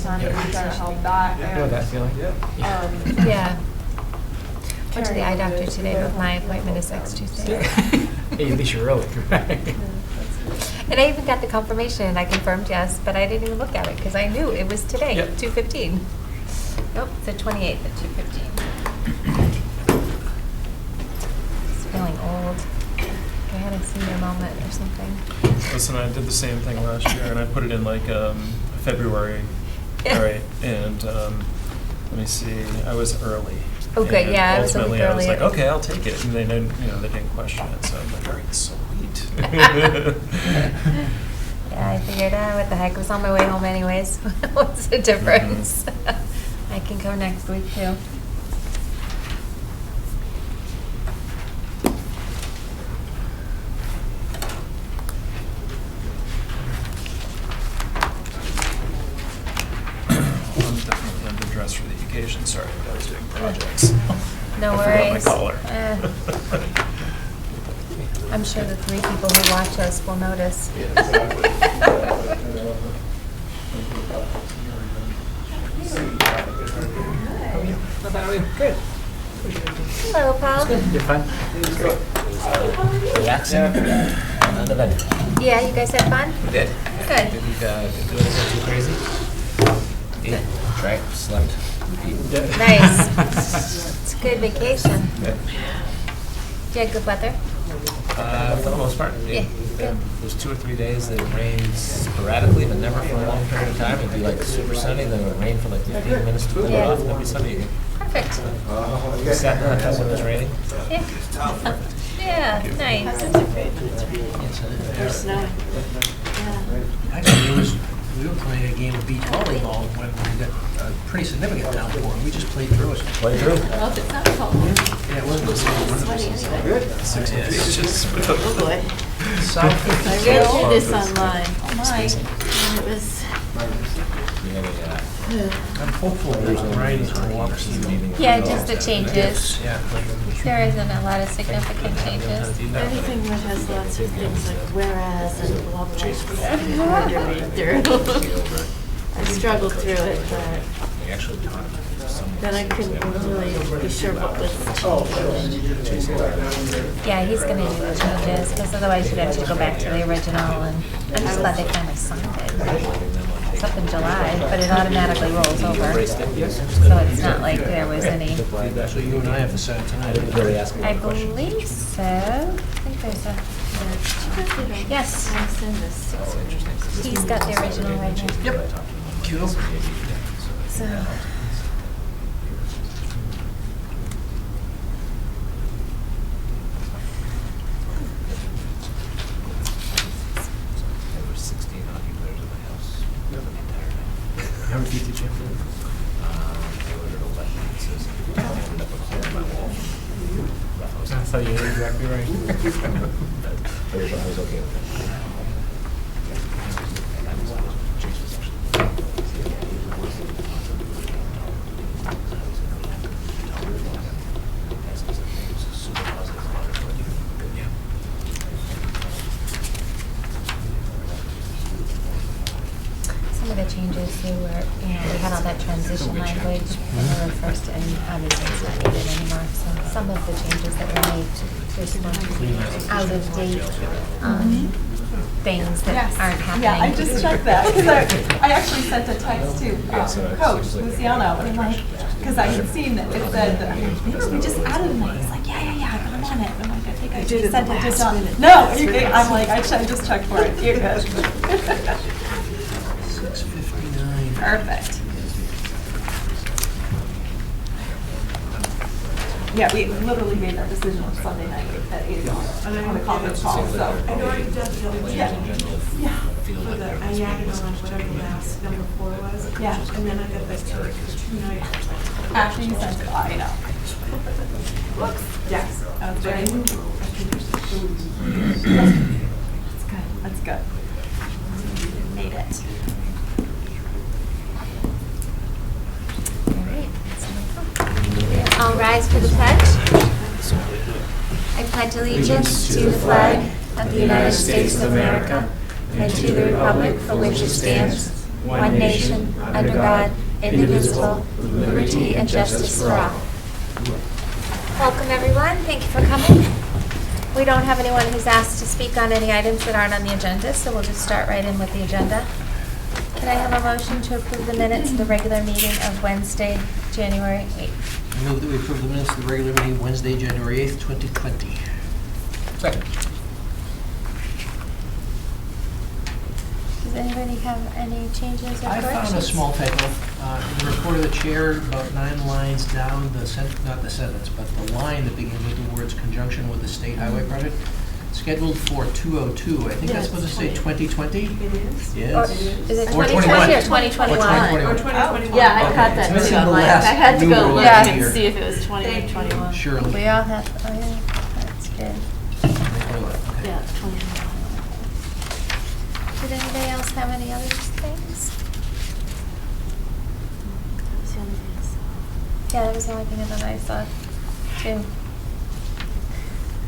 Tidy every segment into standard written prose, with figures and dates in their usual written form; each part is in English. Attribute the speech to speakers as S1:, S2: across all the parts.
S1: focus on it and try to help that.
S2: I know that feeling.
S3: Yeah. Went to the eye doctor today, but my appointment is next Tuesday.
S2: Hey, at least you're early.
S3: And I even got the confirmation, and I confirmed yes, but I didn't even look at it because I knew it was today,
S2: Yep.
S3: 2:15. Nope, it's the 28th at 2:15. It's feeling old. I had a senior moment or something.
S4: Listen, I did the same thing last year, and I put it in like February,
S3: Yeah.
S4: right? And let me see, I was early.
S3: Oh, good,
S4: And
S3: yeah, I was a week
S4: ultimately, I was like,
S3: early.
S4: okay, I'll take it, and they didn't, they didn't question it, so I'm like, all right, sweet.
S3: Yeah, I figured, what the heck, I was on my way home anyways. What's the difference? I can go next week too.
S4: I'm definitely underdressed for the occasion, sorry, but I was doing projects.
S3: No
S4: I
S3: worries.
S4: forgot my collar.
S3: I'm sure the 3 people who watch us will notice.
S2: Good.
S3: Hello, Paul.
S2: You're fine? Relaxing? On the bed.
S3: Yeah, you guys had fun?
S2: We did.
S3: Good.
S2: Didn't do anything too crazy. Ate, drank, slept, repeat.
S3: Nice. It's a good vacation.
S2: Yeah.
S3: You had good weather?
S2: For the most part.
S3: Yeah, good.
S2: There's 2 or 3 days that it rains sporadically, but never for a long period of time. It'd be like super sunny, then it would rain for like 15 minutes to cool
S3: Yeah.
S2: off, and then it'd be sunny again.
S3: Perfect.
S2: We sat in the hot tub when it was raining.
S3: Yeah. Yeah, nice.
S5: Actually, we were playing a game of beach volleyball when we got a pretty significant downpour, and we just played through it.
S2: Play through.
S6: Well, if it's not cold,
S5: Yeah, it wasn't
S6: it's sweaty anyway.
S5: South.
S6: I read through this online. Oh my. And it was,
S5: I'm hopeful that Ryan will walk through.
S3: Yeah, just the changes.
S5: Yeah.
S3: There isn't a lot of significant changes.
S6: anything that has lots of things like whereas and blah, blah, blah. It's hard to read through. I struggled through it, but
S2: We actually taught some.
S6: then I couldn't really be sure what was changed.
S3: Yeah, he's gonna do the changes, because otherwise you'd have to go back to the original, and I'm just glad they finally signed it. It's up in July, but it automatically rolls over. So it's not like there was any,
S5: So you and I have to sign tonight.
S2: Really asking
S3: I
S2: a question.
S3: believe so. I think there's a, yes,
S6: I send this.
S3: he's got the original right here.
S5: Yep. Cool.
S3: So,
S2: There were 16 hockey players in my house the entire night.
S5: How many feet did you have?
S2: They ordered 11 pizzas. I ended up with a hole in my wall.
S5: I thought you were exactly right.
S2: I was okay with it. Chase was super positive about it. Yeah.
S3: some of the changes too were, we had all that transition language when we were first, and obviously it's not needed anymore. So some of the changes that were made, there's some out of date, things that aren't happening.
S1: Yeah, I just checked that, because I actually sent a text to Coach Luciano, and I'm like, because I had seen that it said, maybe we just added them. He's like, yeah, I put them on it. And I'm like, I think I
S6: did it
S1: sent it to
S6: last
S1: John.
S6: minute.
S1: No, I'm like, I just checked for it. You're good.
S5: 6:59.
S1: Perfect. Yeah, we literally made that decision on Sunday night at 8 o'clock on a conference call, so.
S7: I'd already done the other one.
S1: Yeah. Yeah.
S2: Feel
S7: For
S2: like
S7: the,
S2: there
S7: I
S2: was
S7: added on whatever last number 4 was.
S1: Yeah.
S7: And then I got this for 2 nights.
S1: After you sent it, I know. Yes, that was very good. That's good. Made it.
S3: All right. All rise for the pledge. I pledge allegiance to the flag of the United States of America and to the republic for which it stands, one nation, under God, indivisible, with liberty and justice for all. Welcome, everyone. Thank you for coming. We don't have anyone who's asked to speak on any items that aren't on the agenda, so we'll just start right in with the agenda. Can I have a motion to approve the minutes of the regular meeting of Wednesday, January 8th?
S5: I move that we approve the minutes of the regular meeting Wednesday, January 8th, 2020.
S2: Second.
S3: Does anybody have any changes or
S5: I
S3: corrections?
S5: found a small typo. In the report of the chair, about 9 lines down, not the sentence, but the line that begins with the words conjunction with the state highway project, scheduled for 202. I think
S6: Yeah,
S5: that's supposed to
S6: it's
S5: say 2020?
S7: It is?
S3: Or
S5: Yes.
S3: is it
S5: Or
S3: 2020 or 2021?
S5: 2021.
S7: Or 2021?
S6: Yeah, I
S5: Okay,
S6: caught
S5: it's
S6: that
S5: missing
S6: too.
S5: the
S6: I'm like,
S5: last
S6: I had to go
S5: numeral
S6: look
S3: Yeah.
S6: and
S5: here.
S6: see if it was 20 or 21.
S5: Surely.
S3: We all have, oh yeah, that's good.
S5: 2021, okay.
S6: Yeah, it's 21.
S3: Did anybody else have any other things?
S6: That was the only thing I saw.
S3: Yeah, that was the only thing that I saw too.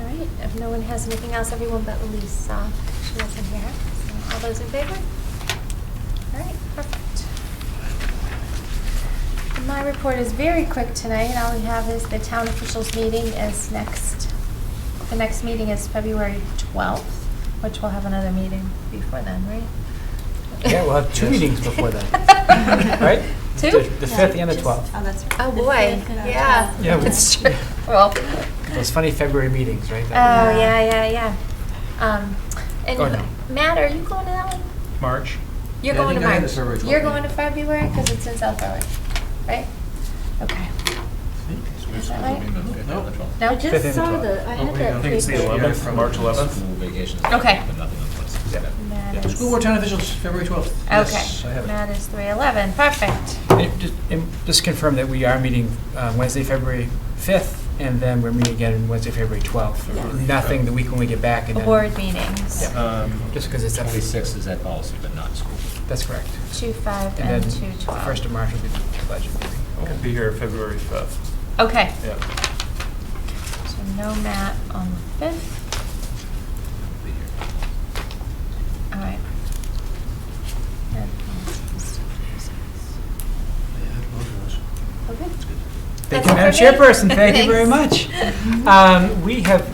S3: All right, if no one has anything else, everyone but Lisa, she wasn't here. So all those in favor? All right, perfect. And my report is very quick tonight. All we have is the town officials meeting is next. The next meeting is February 12th, which we'll have another meeting before then, right?
S8: Yeah, we'll have two meetings before then, right?
S3: Two?
S8: The 5th and the 12th.
S1: Oh, that's right.
S3: Oh,
S6: The
S3: boy,
S6: fifth and the
S3: yeah.
S6: 12th.
S8: Yeah,
S3: That's true. Well,
S8: Those funny February meetings, right?
S3: oh, yeah. And
S8: Go ahead.
S3: Matt, are you going to that one?
S4: March.
S3: You're
S5: Yeah, I
S3: going to
S5: think I had
S3: March.
S5: the February 12th
S3: You're
S5: meeting.
S3: going to February because it's in South Berwick, right? Okay. Is that right?
S5: Nope.
S3: No?
S6: I
S8: Fifth
S6: just
S8: and
S6: saw
S8: 12th.
S6: the, I
S4: Oh,
S6: had
S4: wait,
S6: that
S4: I think it's the
S6: paper.
S4: 11th, March 11th.
S2: School vacations.
S3: Okay.
S2: But nothing on the list.
S3: Matt is-
S5: School board town officials, February 12th. Yes, I
S3: Okay,
S5: have it.
S3: Matt is 311, perfect.
S8: And just confirm that we are meeting Wednesday, February 5th, and then we're meeting again Wednesday, February 12th.
S6: Yeah.
S8: Nothing the week when we get back, and then.
S3: Board meetings,
S8: Yeah. Just because it's up.
S2: 26 is that policy, but not school.
S8: That's correct.
S3: 2/5
S8: And
S3: and
S8: then
S3: 2/12.
S8: 1st of March will be the budget meeting.
S4: I'll be here February 5th.
S3: Okay,
S4: Yeah.
S3: so no Matt on the 5th.
S2: Be here.
S3: All right.
S5: I have both of those.
S3: Okay.
S8: Thank
S3: That's
S8: you, Madam
S3: it for me.
S8: Chairperson. Thank you very
S3: Thanks.
S8: much. We have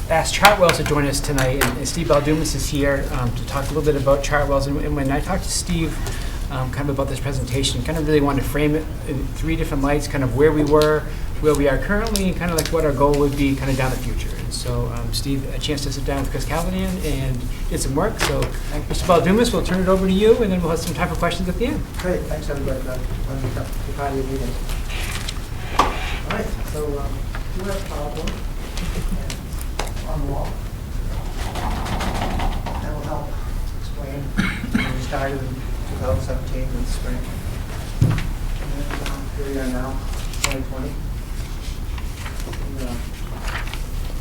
S8: asked Chartwells to join us tonight, and Steve Baldumas is here to talk a little bit about Chartwells. And when I talked to Steve kind of about this presentation, kind of really wanted to frame it in 3 different lights, kind of where we were, where we are currently, and kind of like what our goal would be kind of down the future. And so, Steve, a chance to sit down with Chris Calvinian and did some work. So, Mr. Baldumas, we'll turn it over to you, and then we'll have some time for questions at the end.
S9: Great, thanks everybody for letting me come to part of your meeting. All right, so you have PowerPoint on the wall. That will help explain when we started in 2017 in the spring. And here we are now, 2020. And,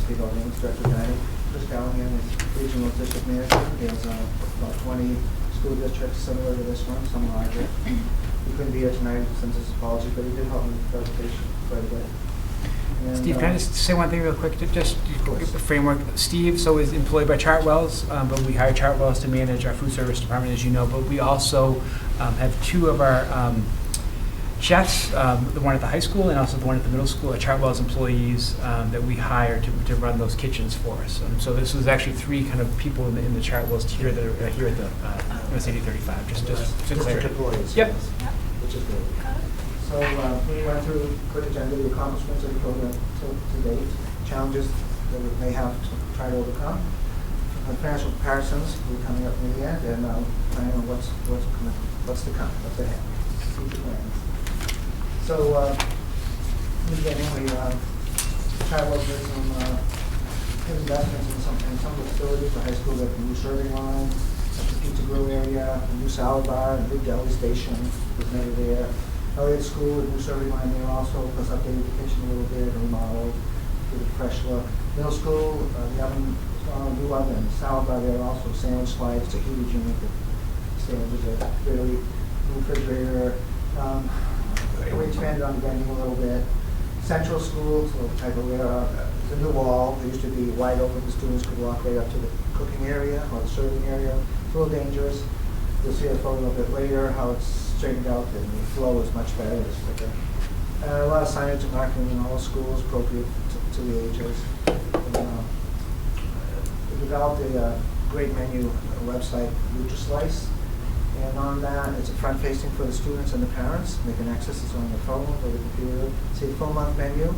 S9: Steve Baldumas, Director Guiding. Chris Callahan is Regional District Manager. He has about 20 school districts similar to this one, some larger. He couldn't be here tonight since his apology, but he did help me with the presentation quite a bit. And,
S8: Steve, can I just say one thing real quick, to just get the framework? Steve, is employed by Chartwells, but we hired Chartwells to manage our food service department, as you know, but we also have 2 of our chefs, the one at the high school and also the one at the middle school, are Chartwells employees that we hire to run those kitchens for us. So this was actually 3 kind of people in the Chartwells tier that are here at the US 8035, just to
S9: District
S8: clarify.
S9: employees.
S8: Yep.
S9: Which is good. So we went through a quick agenda, the accomplishments of the program to date, challenges that we may have to try to overcome, financial comparisons, we're coming up in the end, and planning on what's to come, what's ahead, future plans. So in the beginning, we Chartwells did some investments in some of the facilities, the high school, like the new serving line, the pizza grill area, a new salad bar, a new deli station was made there. Elliott School, a new serving line there also, plus updated the kitchen a little bit, remodeled, with a fresh look. Middle school, the oven, new oven, salad bar there also, sandwich slides, to heated unit, the sandwiches are really, new refrigerator. We expanded on the venue a little bit. Central School, so type of it's a new wall. It used to be wide open, the students could walk right up to the cooking area or the serving area. It's a little dangerous. You'll see a photo a bit later, how it's straightened out, and the flow is much better, it's thicker. A lot of signage and marketing in all schools appropriate to the ages. And, we developed a great menu website, NutriSlice, and on that it's a front-facing for the students and the parents. They can access this on their phone or the computer. See a full month menu.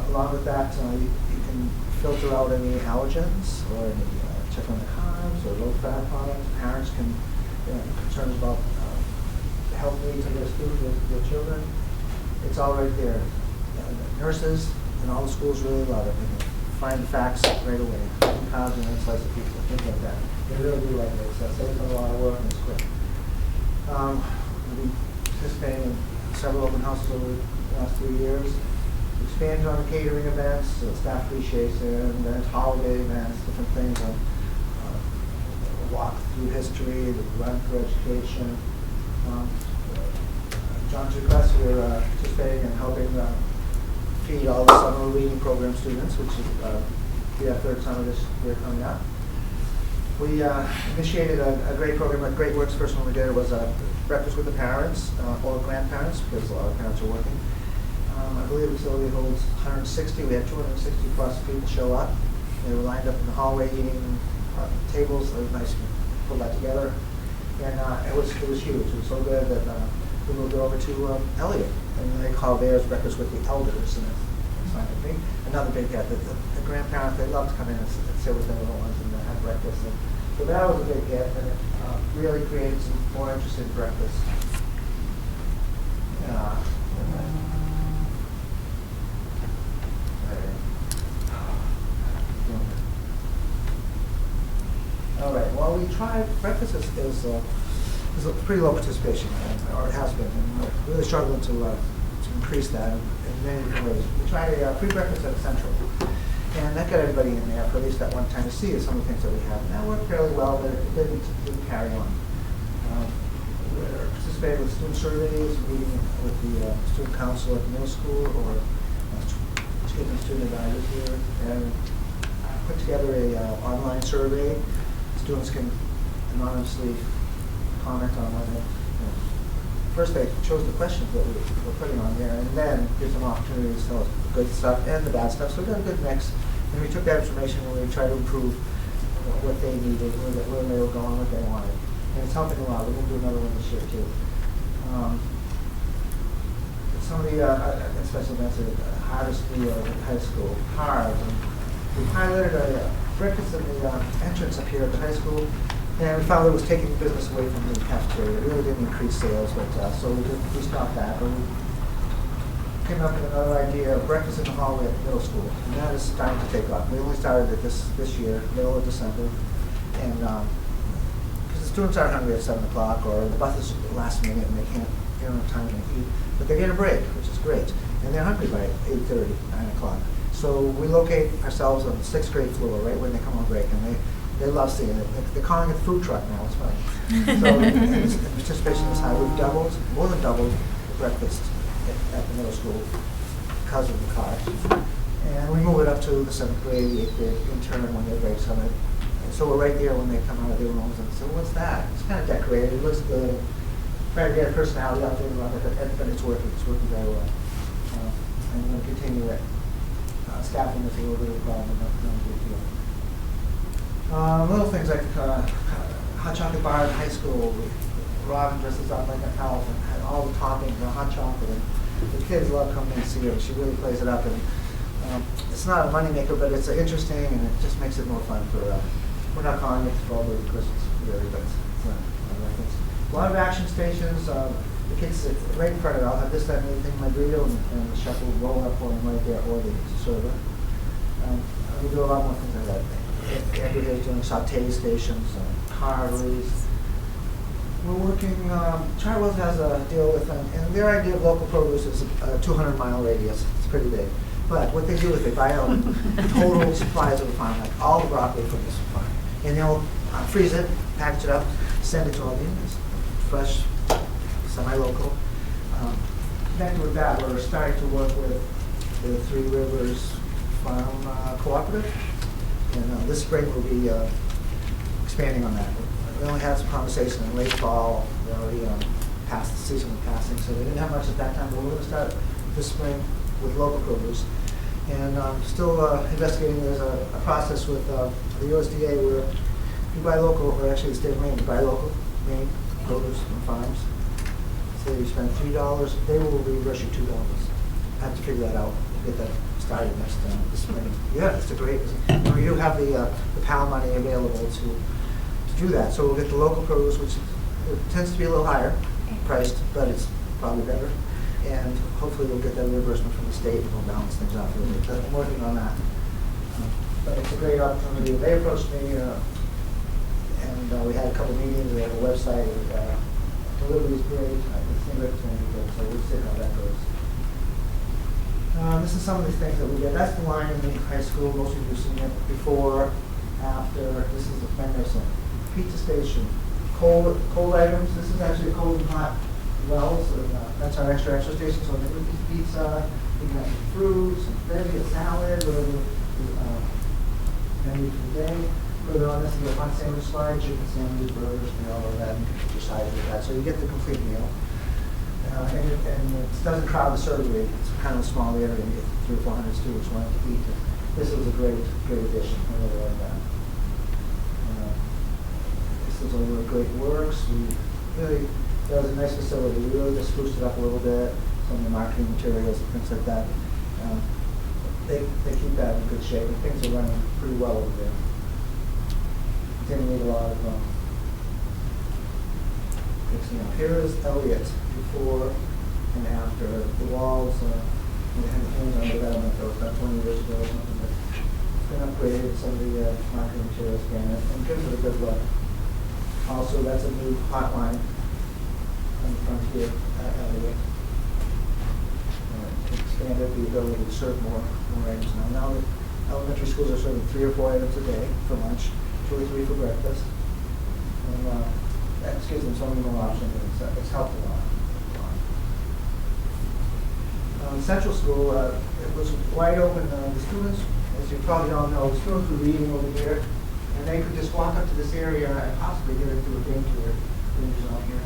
S9: Along with that, you can filter out any allergens or any check on the carbs or low-fat products. Parents can concerns about health needs of their students, their children. It's all right there. Nurses and all the schools really love it. They can find the facts right away. Carbs and then slice of pizza, things like that. They really do like it. So it saves them a lot of work and it's quick. We'll be participating in several open houses over the last 3 years. Expanded on the catering events, staff appreciation events, holiday events, different things. Walk through history, the run for education. John's request, we're participating in helping feed all the summer reading program students, which is be our third summer this year coming up. We initiated a great program at Great Works. First one we did was breakfast with the parents or grandparents, because a lot of parents are working. I believe the facility holds 160. We had 260 plus people show up. They were lined up in the hallway eating tables. It was nice to pull that together, and it was huge. It was so good that we moved it over to Elliott, and they call theirs breakfast with the elders, and it's not a big, another big get. The grandparents, they love to come in and sit with their little ones and have breakfast. And so that was a big get, and it really created some more interest in breakfast. All right. Well, we tried breakfast is a pretty low participation, or it has been, and we're really struggling to increase that in many different ways. We tried a free breakfast at Central, and that got everybody in there for at least that one time to see some of the things that we have. And that worked fairly well, but it didn't carry on. We're participating with student surveys, meeting with the student council at the middle school, or student advisors here, and put together a online survey. Students can anonymously comment on what they, first they chose the questions that we were putting on there, and then gives them opportunities to tell us the good stuff and the bad stuff. So we got a good mix, and we took that information and we tried to improve what they needed, where they were going, what they wanted. And it's helping a lot. We're going to do another one this year too. Some of the special events at Harvest Meal at high school, HARS, and we piloted a breakfast in the entrance up here at the high school, and we found that it was taking business away from the cafeteria. It really didn't increase sales, but so we stopped that. But we came up with another idea of breakfast in the hallway at the middle school, and that is starting to take off. We only started it this year, middle of December, and because the students aren't hungry at 7 o'clock, or the bus is last minute and they don't have time to eat, but they get a break, which is great, and they're hungry by 8:30, 9 o'clock. So we locate ourselves on the 6th grade floor, right when they come on break, and they love seeing it. They're calling it the food truck now. It's funny. So and participation is high. We've doubled, more than doubled, the breakfast at the middle school because of the cars. And we move it up to the 7th grade, 8th grade, in turn when they break some. And so we're right there when they come out of their rooms and say, "What's that?" It's kind of decorated. It looks good. Trying to get a personality out there, but it's working. It's working very well. And we're going to continue it. Staffing is a little bit of a problem, not a big deal. Little things like hot chocolate bar at high school. Robin dresses up like an elf and had all the toppings, the hot chocolate. And the kids love coming and see her. She really plays it up. And it's not a moneymaker, but it's interesting and it just makes it more fun for. We're not calling it Strawberry Christmas, really, but it's a lot of action stations. The kids sit right in front of it. I'll have this, that, and anything in my burrito, and the chef will roll up for them right there, or the server. We do a lot more things like that. Every day doing sauté stations, carveries. We're working, Chartwell's has a deal with, and their idea of local produce is a 200-mile radius. It's pretty big. But what they do is they buy out total supplies of the farm, like all the broccoli from this farm. And they'll freeze it, package it up, send it to all the Indians. Fresh, semi-local. Connected with that, we're starting to work with the Three Rivers Farm Cooperative. And this spring we'll be expanding on that. we only had some conversation in late fall, we already passed the season with passing, so we didn't have much at that time, but we're going to start this spring with local produce. And still investigating, there's a process with the USDA where you buy local, or actually the state of Maine, you buy local Maine produce and farms. So you spend $3, they will reimburse you $2. I have to figure that out, get that started this spring. Yeah, it's a great, we do have the PAL money available to do that. So we'll get the local produce, which it tends to be a little higher priced, but it's probably better. And hopefully we'll get that reimbursement from the state and we'll balance things out a little bit. I'm working on that. But it's a great opportunity. They approached me and we had a couple meetings. We have a website. Delivery is great. It's in good, so we'll see how that goes. This is some of the things that we did. That's the line in the high school. Most of you have seen it before, after. This is the Fenderson Pizza Station. Cold items. This is actually cold and hot wells. That's our extra station. So we can pizza, we can have fruits, and veggie, a salad, whatever menu for the day. Further on, this is a hot sandwich slide, chicken sandwiches, burgers, all of that. You can put your sides with that. So you get the complete meal. And it doesn't crowd the surgery. It's kind of a small area, and you get 300 or 400 students wanting to eat. This was a great addition. I really like that. This is over at Great Works. That was a nice facility. We really just spruced it up a little bit. Some of the marketing materials and things like that. They keep that in good shape, and things are running pretty well over there. Didn't need a lot of fixing up. Here is Elliott before and after. The walls, we had the things on development that was about 20 years ago or something, but it's been upgraded. Some of the marketing materials again, and gives it a good look. Also, that's a new hotline on the front here at Elliott. Expanded the ability to serve more items now. Now the elementary schools are serving 3 or 4 items a day for lunch, 2 or 3 for breakfast. And that gives them so many more options, and it's helped a lot. Central School, it was wide open. The students, as you probably all know, the students were reading over here, and they could just walk up to this area and possibly get into a danger zone here.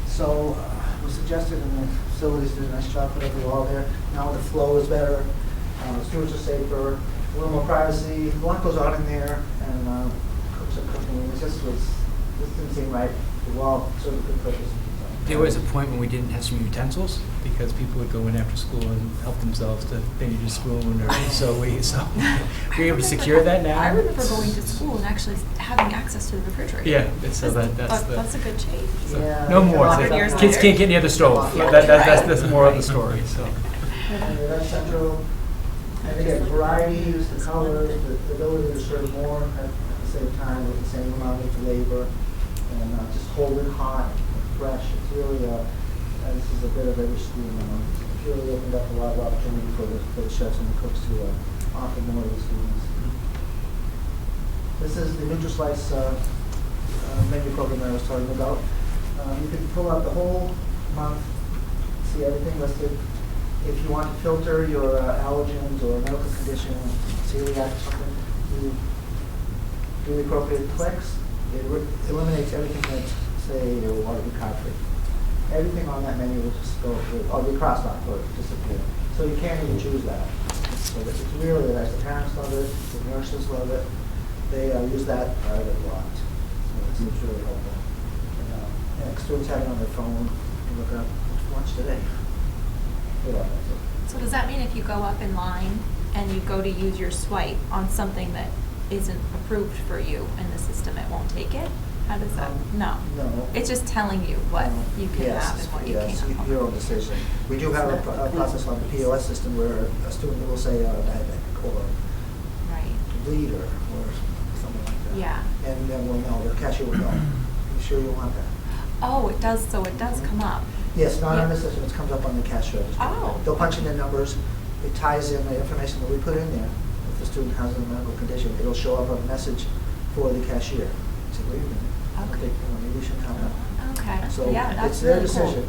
S9: So it was suggested, and the facilities did a nice job, put up the wall there. Now the flow is better, the students are safer, a little more privacy. A lot goes on in there, and cooks are cooking. This didn't seem right. The wall served a good purpose.
S8: There was a point when we didn't have some utensils because people would go in after school and help themselves to maybe just spoon or so we were able to secure that now.
S1: I remember going to school and actually having access to the refrigerator.
S8: Yeah, so that's
S1: a good change.
S8: So
S9: Yeah.
S8: no more.
S1: 100 years
S8: Kids
S1: later.
S8: can't get near the stove.
S1: Yeah.
S8: That's the moral of the story. So.
S9: And that's Central. And again, varieties, the colors, the ability to serve more at the same time with the same amount of labor, and just hold it hot, fresh. It's really this is a bit of every school now. It's really opened up a lot of opportunity for the chefs and the cooks to offer more to the students. This is the NutriSlice menu program that I was talking about. You can pull out the whole month, see everything listed. If you want to filter your allergens or medical condition, celiac or something, you do the appropriate clicks. It eliminates everything that's, say, your water be carb-free. Everything on that menu will just go through, or be crossed off or disappear. So you can't even choose that. So it's really nice. The parents love it, the nurses love it. They use that part of it a lot. So it's really helpful. And students have it on their phone and look up, what's for lunch today? They love it.
S1: So does that mean if you go up in line and you go to use your swipe on something that isn't approved for you in the system, it won't take it? How does that? No.
S9: No.
S1: It's just telling you what you can have and what you
S9: yes,
S1: can't.
S9: your own decision. We do have a process like the POS system where a student will say diabetic or
S1: Right.
S9: bleeder or something like that.
S1: Yeah.
S9: And then we'll know, the cashier will know. You sure you want that?
S1: Oh, it does. So it does come up.
S9: Yes, not on
S1: Yeah.
S9: the system, it comes up on the cash register.
S1: Oh.
S9: They'll punch in their numbers, it ties in the information that we put in there. If the student has a medical condition, it'll show up a message for the cashier. Say, wait a minute,
S1: Okay.
S9: maybe we shouldn't have that.
S1: Okay.
S9: So
S1: yeah, that's
S9: it's their
S1: really cool.
S9: decision.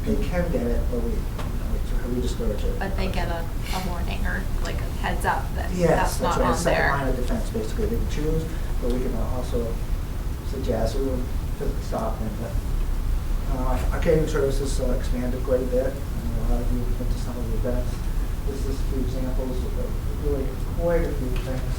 S9: They can get it, but we discourage it.
S1: But they get a warning or like a heads up that
S9: Yes,
S1: that's not
S9: right.
S1: on
S9: It's second
S1: there.
S9: line of defense, basically. They can choose, but we can also suggest, we will physically stop them. But our catering services expanded quite a bit. A lot of you went to some of the events. This is a few examples of really quite a few things.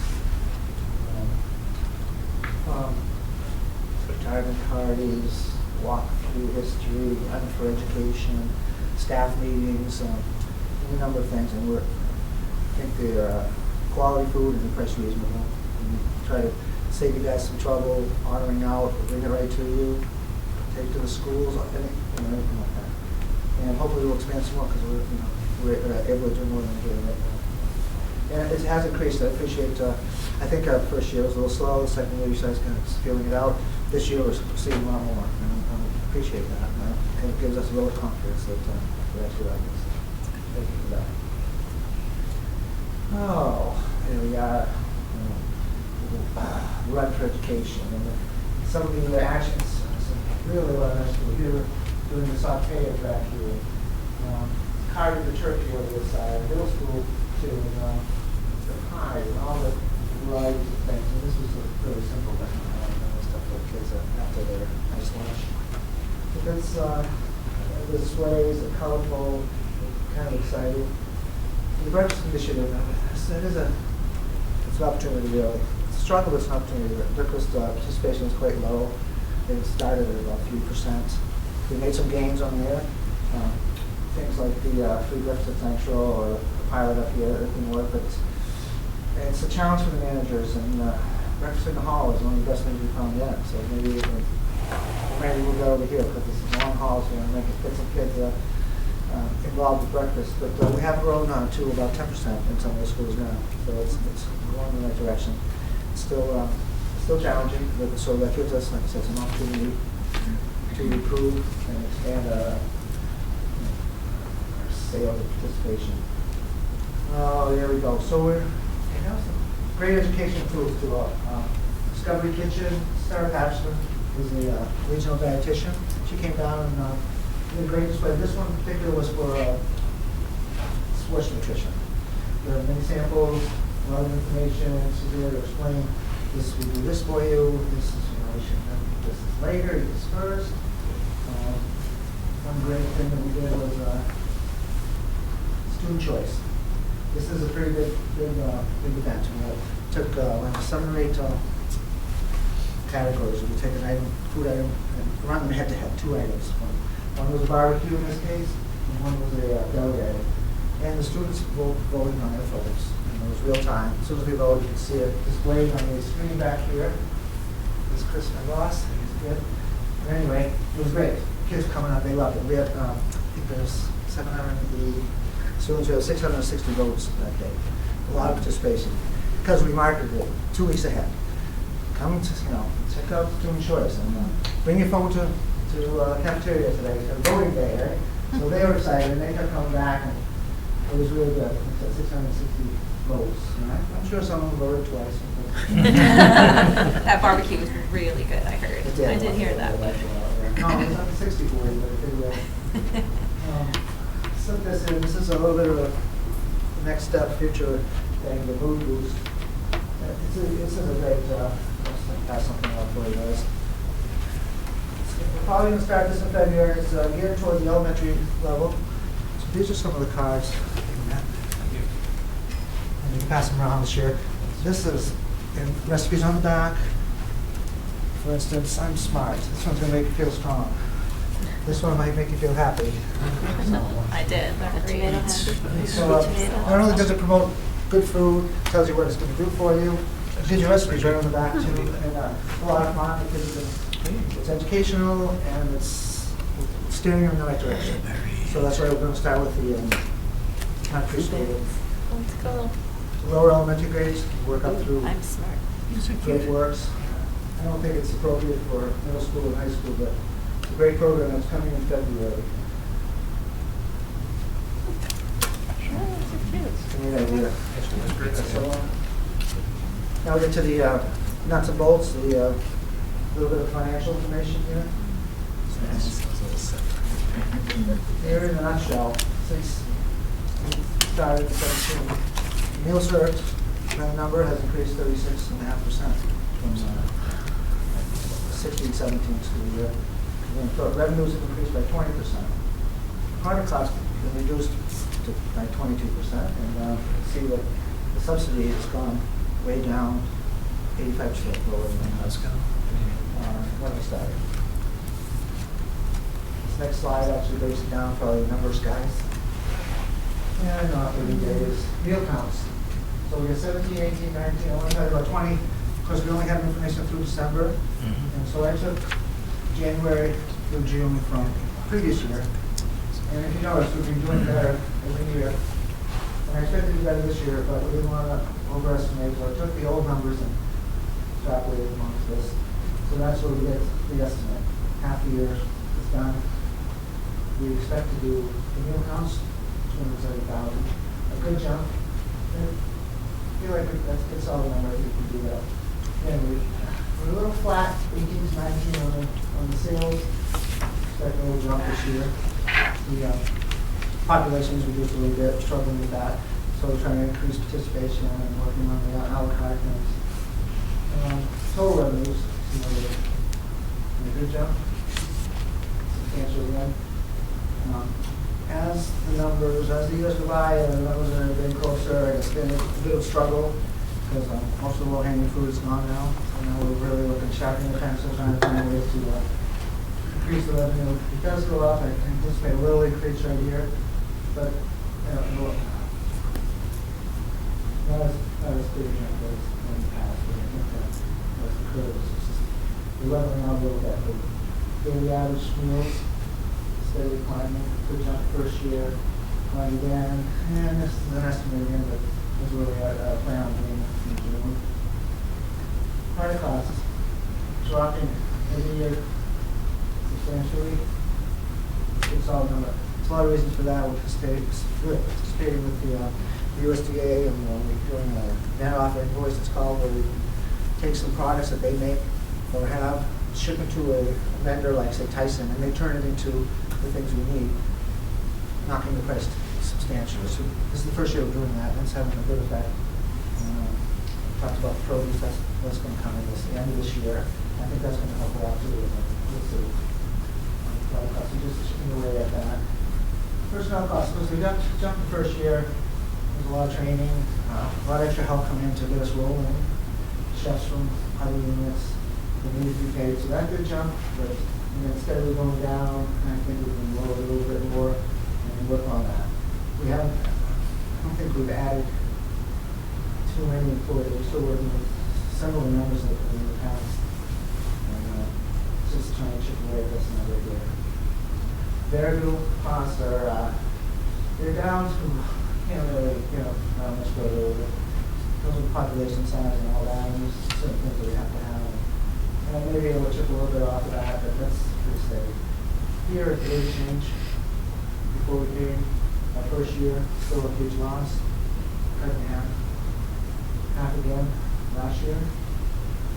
S9: Retirement parties, walk through history, Run for Education, staff meetings, any number of things. And I think they're quality food and the price reasonable. And we try to save you guys some trouble, ordering out, bring it right to you, take to the schools, anything like that. And hopefully we'll expand some more because we're able to do more than we're doing right now. And it has increased. I appreciate. I think our first year was a little slow. The second year, you guys kind of feeling it out. This year, we're seeing a lot more, and I appreciate that. And it gives us a little confidence that we're actually like this. Thank you for that. Oh, here we are. Run for Education, and some of the actions. Really a lot of nice people here doing the saute back here. Carving the turkey over this side, middle school too, and the pie and all the varieties of things. And this was really simple, but stuff for kids after their nice lunch. Because the displays are colorful, kind of exciting. The breakfast initiative, it's an opportunity really. It's struggle, but it's an opportunity. Breakfast participation is quite low. It started at about 3%. We made some gains on there. Things like the free breakfast at Central or the pilot up here, it didn't work, but it's a challenge for the managers, and breakfast in the hall is one of the best things we found yet. So maybe we'll go over here because it's a long hall, so we're going to get some kids involved with breakfast. But we have grown to about 10% in some of the schools now, so it's going in the right direction. It's still challenging, but so that gives us, like I said, some opportunity to improve and expand our sales and participation. Oh, there we go. So we have some great education tools to Discovery Kitchen. Sarah Patchman is the regional dietitian. She came down and did a great display. This one in particular was for sports nutrition. There are many samples, a lot of information. She's there to explain this. We do this for you. This is this is later. This is first. One great thing that we did was student choice. This is a pretty big event. We took 7 or 8 categories. We take an item, food item, and run them head to head. 2 items. One was a barbecue in this case, and one was a deli item. And the students voted on their photos. And it was real time. As soon as we voted, you could see it displayed on the screen back here. This is Chris and Ross. He's good. But anyway, it was great. Kids coming out, they loved it. We had, I think there's 780 students. We had 660 votes that day. A lot of participation because we marketed it 2 weeks ahead. Come to, check out Student Choice and bring your phone to cafeteria today. It's voting day, right? So they were excited and they kept coming back, and it was really good. It's at 660 votes. I'm sure some of them voted twice.
S1: That barbecue was really good, I heard. I did hear that.
S9: No, it's not 64, but it did slip this in. This is a little bit of a next step, future thing, the mood boost. This is a great, pass something out for you guys. We're probably going to start this in February. It's geared toward the elementary level. So these are some of the cards. And you can pass them around this year. This is recipes on the back. For instance, I'm smart. This one's going to make you feel strong. This one might make you feel happy.
S1: I did.
S6: Tomato happy.
S9: So not only does it promote good food, tells you what it's going to do for you, it gives you recipes right on the back too, and a lot of fun because it's educational and it's steering you in the right direction. So that's why we're going to start with the preschool.
S6: Let's go.
S9: Lower elementary grades, work up through
S6: I'm smart.
S9: great works. I don't think it's appropriate for middle school and high school, but it's a great program that's coming in February. It's a neat idea. So, now we get to the nuts and bolts, the little bit of financial information here. Here in a nutshell, since we started in 17, meals served, the number has increased 36.5% from 16-17 school year. And so revenues have increased by 20%. Product costs have been reduced by 22%, and see that the subsidy has gone way down, 85% lower than when we started. This next slide actually breaks it down for the numbers, guys. And not 30 days. Meal counts. So we have 17, 18, 19, I want to talk about 20, because we only have information through December. And so I took January through June from previous year. And if you notice, we've been doing better every year. And I expected to do better this year, but we didn't want to overestimate. So I took the old numbers and extrapolated amongst this. So that's where we get the estimate. Half the year is done. We expect to do the meal counts, 270,000. A good jump. I feel like that's a good solid number if we can do that. Again, we're a little flat, 18 to 19 on the sales. Expect a little jump this year. The population is reduced a little bit, struggling with that. So we're trying to increase participation and working on the a la carte things. Total revenues, a good jump. Substantial again. As the years go by and the numbers are getting closer, it's been a bit of a struggle because most of the low-hanging fruit is gone now. So now we're really looking sharpening the pencil, trying to find ways to increase the revenue. It does go up. I anticipate a little increase right here, but not as big as in the past. But I think that's the curve. We're leveling out a little bit. Daily average meals steadily climbing. Good jump first year, climb again, and this is an estimate again, but this is where we plan on being in June. Product costs dropping every year substantially. Good solid number. There's a lot of reasons for that. We're participating with the USDA, and we're doing a net offer invoice, it's called, where we take some products that they make or have, ship it to a vendor like, say, Tyson, and they turn it into the things we need, knocking the price substantially. So this is the first year we're doing that, and it's having a good effect. Talked about produce, that's what's going to come in the end of this year. I think that's going to help a lot too. We'll see. So just chipping away at that. Personnel costs, because we jumped the first year. There's a lot of training, a lot of extra help coming in to get us rolling. Chefs from other units, they need to be paid. So that did jump, but instead of going down, I think we can lower it a little bit more and work on that. I don't think we've added too many employees. We're still working with several members that were in the past. And just trying to chip away at this another year. Variable costs are they're down to, can't really, not much further over. Because of the population size and all that, and there's certain things that we have to have. And maybe we'll chip a little bit off of that, but that's pretty steady. Here at the rate of change, before we came, our first year, still a huge loss, cut in half. Half again last year.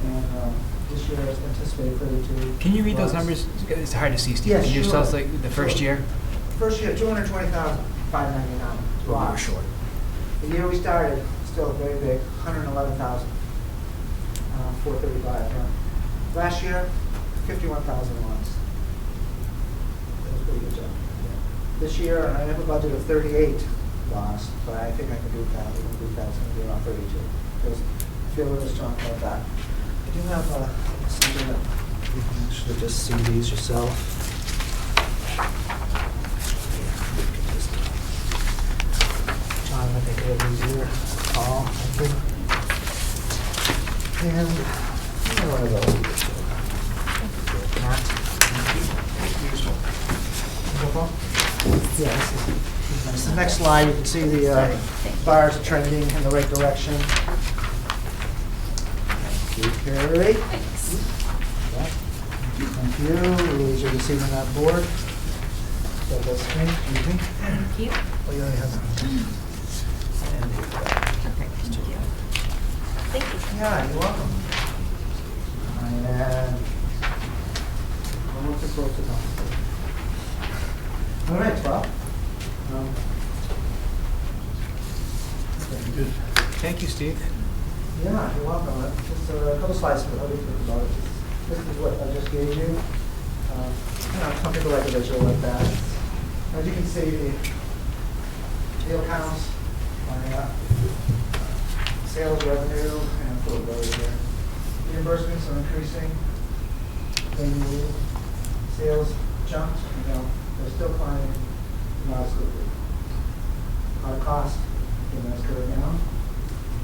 S9: And this year is anticipated further to.
S8: Can you read those numbers? It's hard to see, Steve.
S9: Yes,
S8: Can you just tell us
S9: sure.
S8: like the first year?
S9: First year, 220,599.
S8: We were short.
S9: The year we started, still very big, 111,000. 435. Last year, 51,000 lots. That was a pretty good job. This year, I have a budget of 38 lost, but I think I can do that. We can do that. It's going to be around 32 because I feel really strong about that. I do have something that you can actually just see these yourself. John, I think it'll be easier. Paul, thank you. And one of those. Matt. Yeah, this is nice. The next slide, you can see the bars are trending in the right direction. Thank you, Carrie. Thank you. As you can see on that board. So that's me. Excuse me.
S3: Thank you.
S9: Oh, you already have that. And
S3: Thank you.
S9: yeah, you're welcome. And almost close enough. All right, well.
S8: Very good. Thank you, Steve.
S9: Yeah, you're welcome. Just a couple slides for how we think about it. This is what I just gave you. Some people like a visual like that. As you can see, the deal counts lining up. Sales revenue, and affordability here. Reimbursements are increasing. Annually. Sales jumped, they're still climbing modestly. Our cost, that's going down.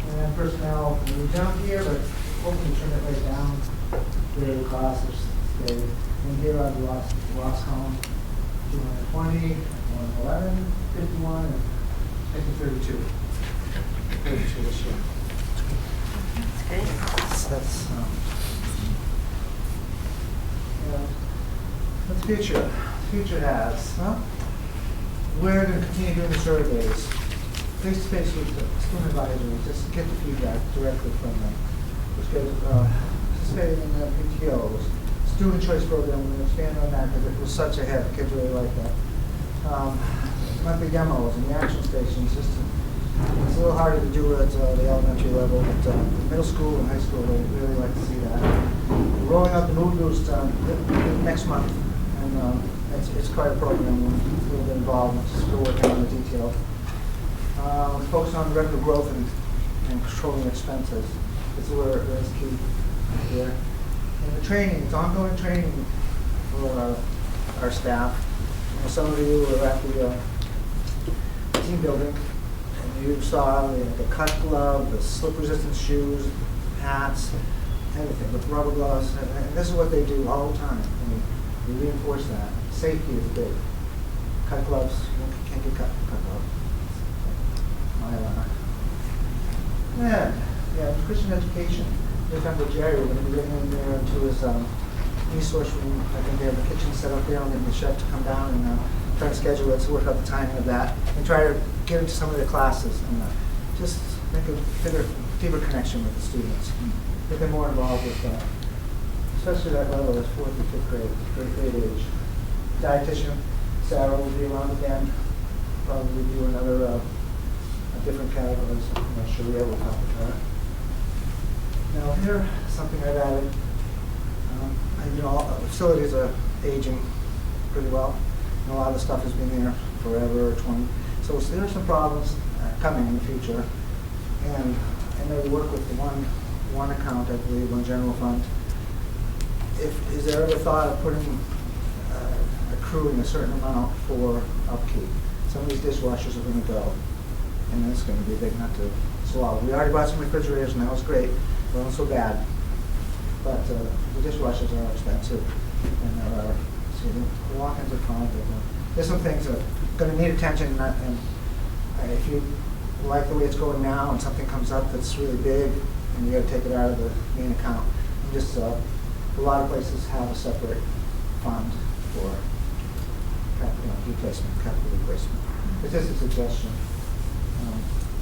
S9: And then personnel, we jump here, but hopefully trim it right down. Where the costs are stayed. And here on the loss column, 220, 111, 51, and I think 32. 32 this year. That's what the future has. Well, we're going to continue doing the surveys, face-to-face with the student advisory, just to get the feedback directly from them. We're participating in the PTOs, student choice program, we're going to expand on that because it was such a hit. Kids really like that. Monthly demos and the action stations, it's a little harder to do at the elementary level, but middle school and high school, they really like to see that. We're rolling out the Mood Boost next month, and it's quite a program. We're a little bit involved, we're still working on the details. Focus on revenue growth and controlling expenses. This is where it's key here. And the training, it's ongoing training for our staff. Some of you were at the team building. You saw the cut glove, the slip-resistant shoes, hats, everything, with rubber gloves, and this is what they do all the time. And we reinforce that. Safety is big. Cut gloves, you can't get cut gloves. Yeah, Christian education. This time with Jerry, we're going to be bringing in there to his resource room. I think they have a kitchen set up there. I'm getting the chef to come down and try to schedule it to work out the timing of that and try to get into some of the classes and just make a deeper connection with the students. Get them more involved with that, especially that level, that's 4th and 5th grade age. Dietitian, Sarah will be around again, probably do another a different categories. I'm not sure we ever talk about it. Now here, something I've added. Facilities are aging pretty well. And a lot of the stuff has been there forever, 20. So there are some problems coming in the future. And I know we work with the one account, I believe, one general fund. Is there ever thought of putting, accruing a certain amount for upkeep? Some of these dishwashers are going to go. And it's going to be a big nut to swallow. We already bought some refrigerators, and that was great. It wasn't so bad. But the dishwashers are expensive. And there are, the walk-ins are fine, but there's some things that are going to need attention. And if you like the way it's going now and something comes up that's really big and you got to take it out of the main account, just a lot of places have a separate fund for capital replacement. It's just a suggestion.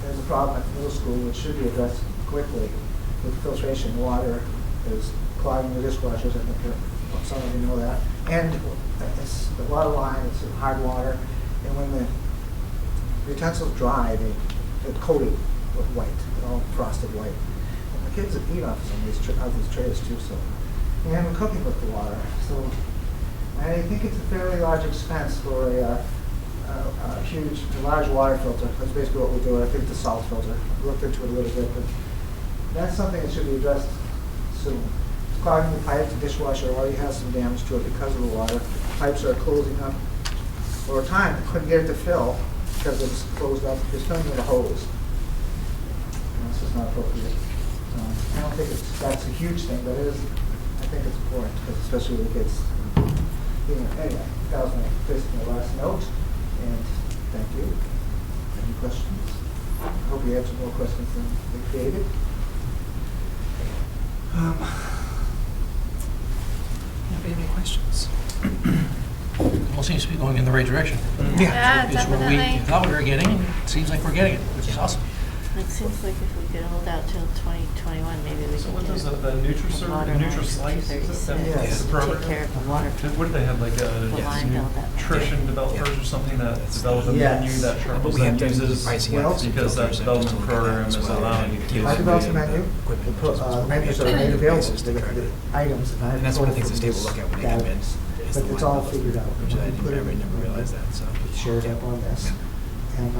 S9: There's a problem at the middle school which should be addressed quickly with filtration. Water is clogging the dishwashers. I think some of you know that. And it's a lot of lime, it's hard water, and when the utensils dry, they're coated with white, they're all frosted white. And the kids have eat off some of these trays too, so. And we're cooking with the water. So I think it's a fairly large expense for a large water filter. That's basically what we do. I think it's a salt filter. I looked into it a little bit, but that's something that should be addressed soon. It's clogging the pipes. The dishwasher already has some damage to it because of the water. Pipes are closing up. For a time, they couldn't get it to fill because it was closed up. It's filling with a hose. And this is not appropriate. I don't think that's a huge thing, but it is. I think it's important, because especially with the kids. Anyway, that was basically my last note. And thank you. Any questions? I hope you have some more questions than we created.
S5: Any questions? All seems to be going in the right direction.
S3: Yeah,
S5: It's where we
S3: definitely.
S5: thought we were getting, and it seems like we're getting it, which is awesome.
S6: It seems like if we could hold out till 2021, maybe we
S4: So
S6: could
S4: what
S6: do
S4: does the NutriSlice, is that
S9: Yes.
S4: the program?
S6: Take care of the water.
S4: What do they have, like
S6: The
S4: a
S6: line bill that.
S4: nutrition developers or something that develop a
S9: Yes.
S4: menu that
S8: But
S4: Chartwell's
S8: we have
S4: then
S8: to do
S4: uses?
S8: pricing
S9: Well,
S8: out.
S4: Because that development program is allowing kids.
S9: I developed a menu, the menus are made available, the items, and I.
S8: And that's one of the things the state will look at when they come in. is the
S9: But it's
S8: line
S9: all
S8: bill,
S9: figured out.
S8: Which I
S9: We put it
S8: never
S9: in-
S8: realized that, so.
S9: It's shared up on this. And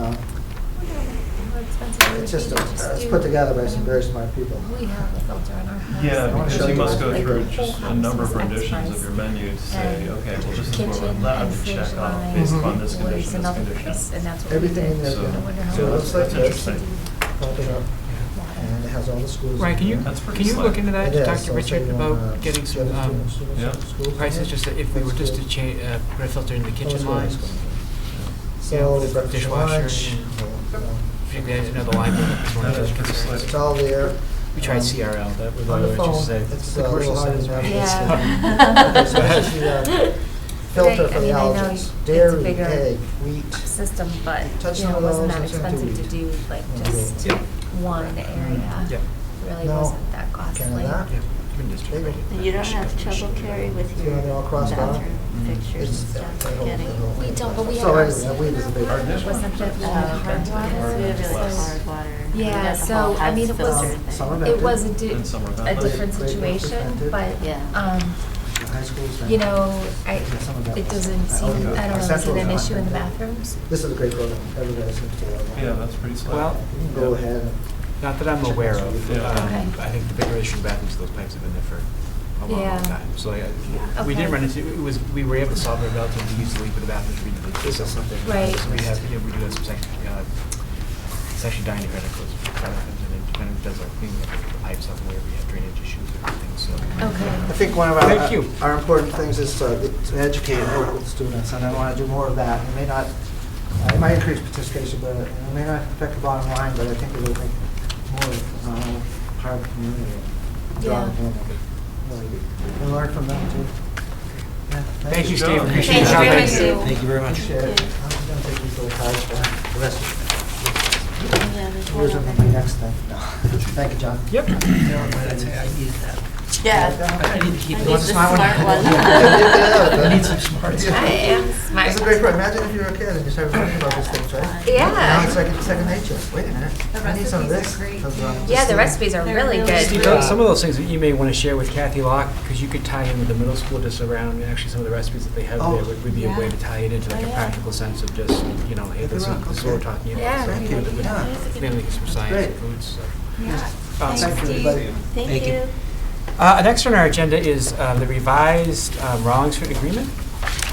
S3: More expensive.
S9: it's just, it's
S3: do-
S9: put together by some very smart people.
S3: We have a filter in our house.
S4: Yeah,
S9: I wanna
S4: because
S9: show
S4: you
S9: you
S4: must go
S3: like
S4: through
S3: the
S4: just
S3: whole
S4: a number of
S3: house is
S4: renditions of
S3: X
S4: your menu to say,
S3: and
S4: okay, well, this is what we're
S3: kitchen
S4: allowed
S3: and
S4: to
S3: fridge
S4: check off
S3: line
S4: based
S9: Mhm.
S4: upon this
S3: was
S4: condition, this
S3: another
S4: condition.
S3: price, and that's what we
S9: Everything in
S3: did.
S9: there.
S4: So-
S3: I wonder how
S9: So it
S3: much
S9: looks like
S4: That's
S9: this.
S4: interesting.
S9: Pump it up, and it has all the schools.
S8: Ryan, can you,
S4: That's pretty
S8: can you
S4: slick.
S8: look into that,
S9: It
S8: to talk
S9: is,
S8: to
S9: so
S8: Richard
S9: say you wanna
S8: about getting some,
S9: get the students
S4: yeah.
S9: to schools in
S8: prices,
S9: there,
S8: just that if we were just to change, put a filter in the kitchen lines?
S9: So,
S8: with the
S9: breakfast and
S8: dishwasher
S9: lunch,
S8: and- Particularly, you know, the line bill. is one of
S4: That is
S8: those
S4: pretty
S8: concerns.
S4: slick.
S9: it's all there.
S8: We tried CRL, that was
S9: On the
S8: just
S9: phone,
S8: say,
S9: it's
S8: the
S9: a
S8: commercial
S9: little harder
S8: says,
S9: to
S8: right?
S9: navigate. Okay, so this is the filter
S3: Right,
S9: for
S3: I
S9: the
S3: mean, I know
S9: allergens.
S3: it's a
S9: Dairy,
S3: bigger
S9: egg, wheat.
S3: System, but,
S9: Touch
S3: you know,
S9: some
S3: it
S9: of
S3: wasn't
S9: those,
S3: that
S9: it's into
S3: expensive to
S9: wheat.
S3: do, like,
S9: Yeah.
S3: just
S8: Yeah.
S3: one area.
S8: Yeah.
S3: Really
S9: No.
S3: wasn't that
S9: Can
S3: costly.
S9: of that?
S8: Yeah, even district,
S9: Big
S8: right?
S9: one.
S6: And you don't have trouble, Carrie, with
S9: See
S6: your
S9: how they're all crossed out?
S6: bathroom fixtures and
S9: It's-
S6: stuff,
S9: they
S6: getting.
S9: hold
S3: We don't, but we
S9: So
S3: have our
S9: anyway, wheat is a big one.
S3: It wasn't the
S6: Oh,
S3: hard
S6: So
S3: water.
S6: we have like
S3: so-
S6: hard water.
S3: Yeah,
S6: We got the
S3: so,
S6: whole
S3: I mean,
S6: house
S3: it was-
S6: filter thing.
S9: Some of
S3: It was a
S4: And some are
S3: a
S4: valid.
S3: different
S9: Great, great
S3: situation,
S9: percentage.
S3: but,
S6: Yeah.
S9: The high schools now.
S3: you know,
S9: Yeah, some of that
S3: it
S9: was-
S3: doesn't seem, I don't know, is
S9: Central
S3: it an
S9: is
S3: issue in the
S9: not.
S3: bathrooms?
S9: This is a great program, everybody seems to love it.
S4: Yeah, that's pretty slick.
S8: Well,
S9: You can go ahead and.
S8: not that I'm aware of.
S4: Yeah.
S3: Okay.
S8: I think the bigger issue with bathrooms, those pipes have been there for a long, long
S3: Yeah.
S8: time. So we
S3: Okay.
S8: didn't run into, we were able to solve it relatively easily, but the bathrooms we did.
S9: This is something.
S3: Right.
S8: So we have, you know, we do have some section dining credit goes for bathrooms, and it kind of does like cleaning up the pipes up where we have drainage issues or things, so.
S3: Okay.
S9: I think one of
S8: Thank you.
S9: our important things is to educate and work with students, and I want to do more of that. It may not, it might increase participation, but it may not affect the bottom line, but I think it will make more of part of the community. Draw them in and learn from them too. Yeah,
S8: Thank you,
S4: Good
S8: Steve.
S4: job.
S8: Appreciate
S3: Thank
S8: your
S3: you very
S8: time.
S3: much, Steve.
S2: Thank you very much.
S9: Appreciate it. I'm just going to take these little cards for the rest of
S6: Yeah, there's one
S9: yours
S6: over
S9: and my
S6: here.
S9: next thing. No. Thank you, John.
S8: Yep.
S6: Yeah.
S5: I need to keep
S6: I
S5: it.
S6: need the smart one.
S5: I need some smarts.
S3: I am smart.
S9: It's a great program. Imagine if you were a kid and you started learning about these things, right?
S3: Yeah.
S9: Now it's second nature. Wait a minute.
S1: The
S9: I need some of this.
S1: recipes are great.
S9: 'cause,
S3: Yeah,
S9: just
S3: the recipes are
S1: They're
S3: really
S1: really
S3: good.
S8: Steve, some of those things that you may want to share with Kathy Locke, because you could tie in with the middle school just around, actually some of the recipes that they have
S9: Oh.
S8: there would be a way
S1: Yeah.
S8: to tie it into like
S1: Oh,
S8: a
S1: yeah.
S8: practical sense of just, you know, hey,
S9: Hit the
S8: this is
S9: rock,
S8: this is what we're
S9: okay.
S8: talking about.
S3: Yeah.
S8: So,
S9: Thank you.
S8: with- with
S9: Yeah.
S8: mainly some science
S9: Great.
S8: and foods, so.
S1: Yeah.
S8: Awesome.
S9: Thank you,
S3: Steve.
S9: everybody.
S6: Thank you.
S8: Next on our agenda is the revised Rollinsford agreement.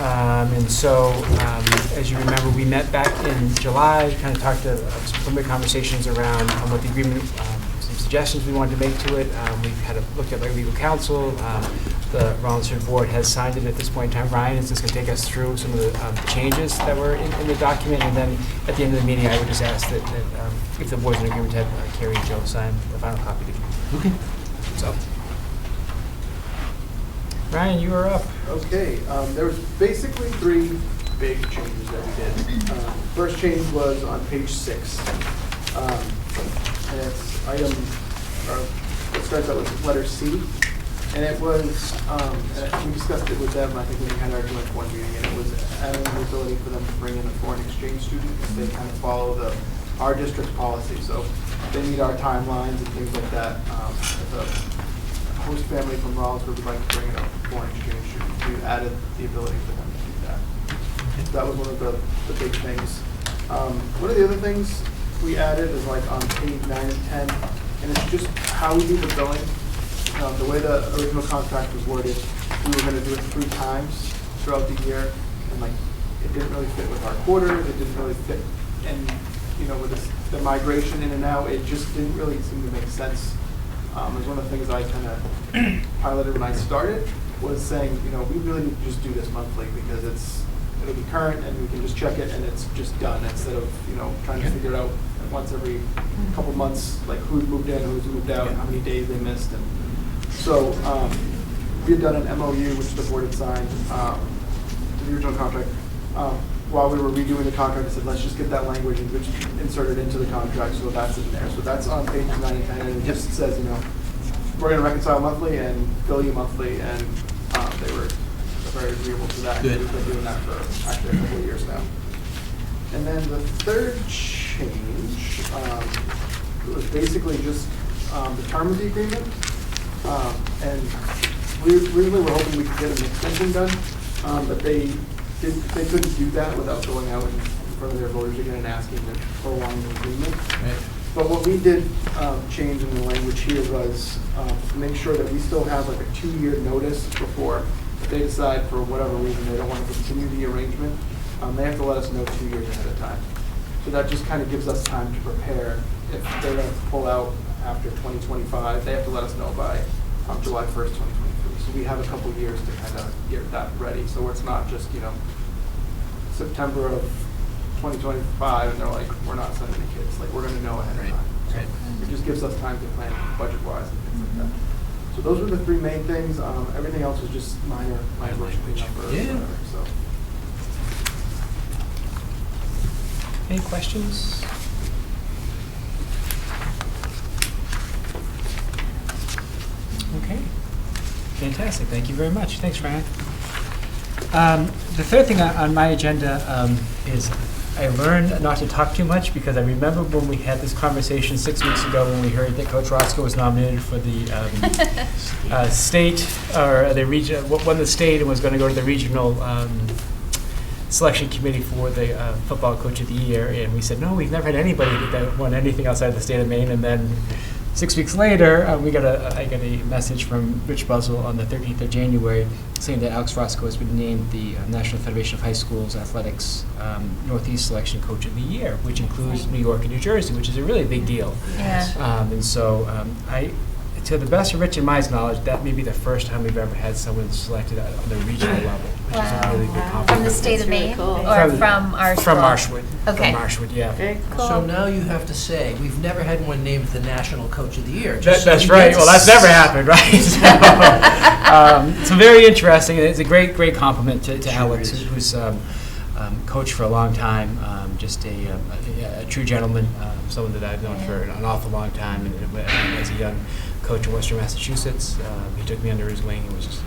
S8: And so, as you remember, we met back in July, kind of talked to some preliminary conversations around what the agreement, some suggestions we wanted to make to it. We've had a look at our legal counsel. The Rollinsford board has signed it at this point in time. Ryan is just going to take us through some of the changes that were in the document. And then at the end of the meeting, I would just ask that if the board's in agreement, to have Carrie and Joe sign the final copy to you.
S5: Okay.
S8: So, Ryan, you are up.
S10: Okay, there was basically three big changes that we did. First change was on page 6. And it's item, or it starts out with letter C. And it was, and we discussed it with them, I think when we had our joint board meeting, and it was adding the ability for them to bring in a foreign exchange student if they kind of follow our district's policy. So they meet our timelines and things like that. If a host family from Rollinsford would like to bring in a foreign exchange student, we added the ability for them to do that. So that was one of the big things. One of the other things we added is like on page 9 and 10, and it's just how we do the billing. The way the original contract was worded, we were gonna do it 3 times throughout the year, and like, it didn't really fit with our quarters, it didn't really fit, and, you know, with the migration in and out, it just didn't really seem to make sense. It was one of the things I kind of piloted when I started, was saying, you know, we really need to just do this monthly, because it'll be current, and we can just check it, and it's just done, instead of, you know, trying to figure it out once every couple months, like who's moved in, who's moved out, and how many days they missed, and so we had done an MOU, which the board had signed, to the original contract. while we were redoing the contract, I said, let's just get that language inserted into the contract, so that's in there. So that's on pages 9 and 10, and it just says, you know, we're gonna reconcile monthly and bill you monthly, and they were very agreeable to that.
S5: Good.
S10: We've been doing that for actually a couple of years now. And then the third change was basically just the term of the agreement. And we originally were hoping we could get an extension done, but they couldn't do that without going out in front of their voters again and asking to prolong the agreement.
S5: Right.
S10: But what we did change in the language here was to make sure that we still have like a 2-year notice before, if they decide for whatever reason they don't want to continue the arrangement, they have to let us know 2 years ahead of time. So that just kind of gives us time to prepare. If they're going to pull out after 2025, they have to let us know by July 1st, 2023. So we have a couple years to kind of get that ready. So it's not just, you know, September of 2025 and they're like, we're not sending the kids. Like, we're going to know ahead of time. So it just gives us time to plan budget-wise and things like that. So those were the 3 main things. Everything else was just minor language cleanup or whatever. So.
S8: Any questions? Okay, fantastic. Thank you very much. Thanks, Ryan. The third thing on my agenda is I learned not to talk too much because I remember when we had this conversation 6 weeks ago when we heard that Coach Roscoe was nominated for the state or the region, won the state and was going to go to the regional selection committee for the football coach of the year. And we said, no, we've never had anybody that won anything outside the state of Maine. And then 6 weeks later, I got a message from Rich Buzzell on the 13th of January saying that Alex Roscoe has been named the National Federation of High Schools Athletics Northeast Selection Coach of the Year, which includes New York and New Jersey, which is a really big deal.
S3: Yeah.
S8: And so to the best of Rich and my knowledge, that may be the first time we've ever had someone selected on the regional level, which is a really big compliment.
S3: From the state of
S6: That's really
S3: Maine?
S6: cool.
S3: Or from our school?
S8: From Marshwood.
S3: Okay.
S8: From Marshwood, yeah.
S6: Very cool.
S5: So now you have to say, we've never had one named the National Coach of the Year.
S8: That's right. Well, that's never happened, right? So very interesting. It's a great compliment to Alex, who's coached for a long time, just a true gentleman, someone that I've known for an awful long time. And as a young coach in Western Massachusetts, he took me under his wing and was just a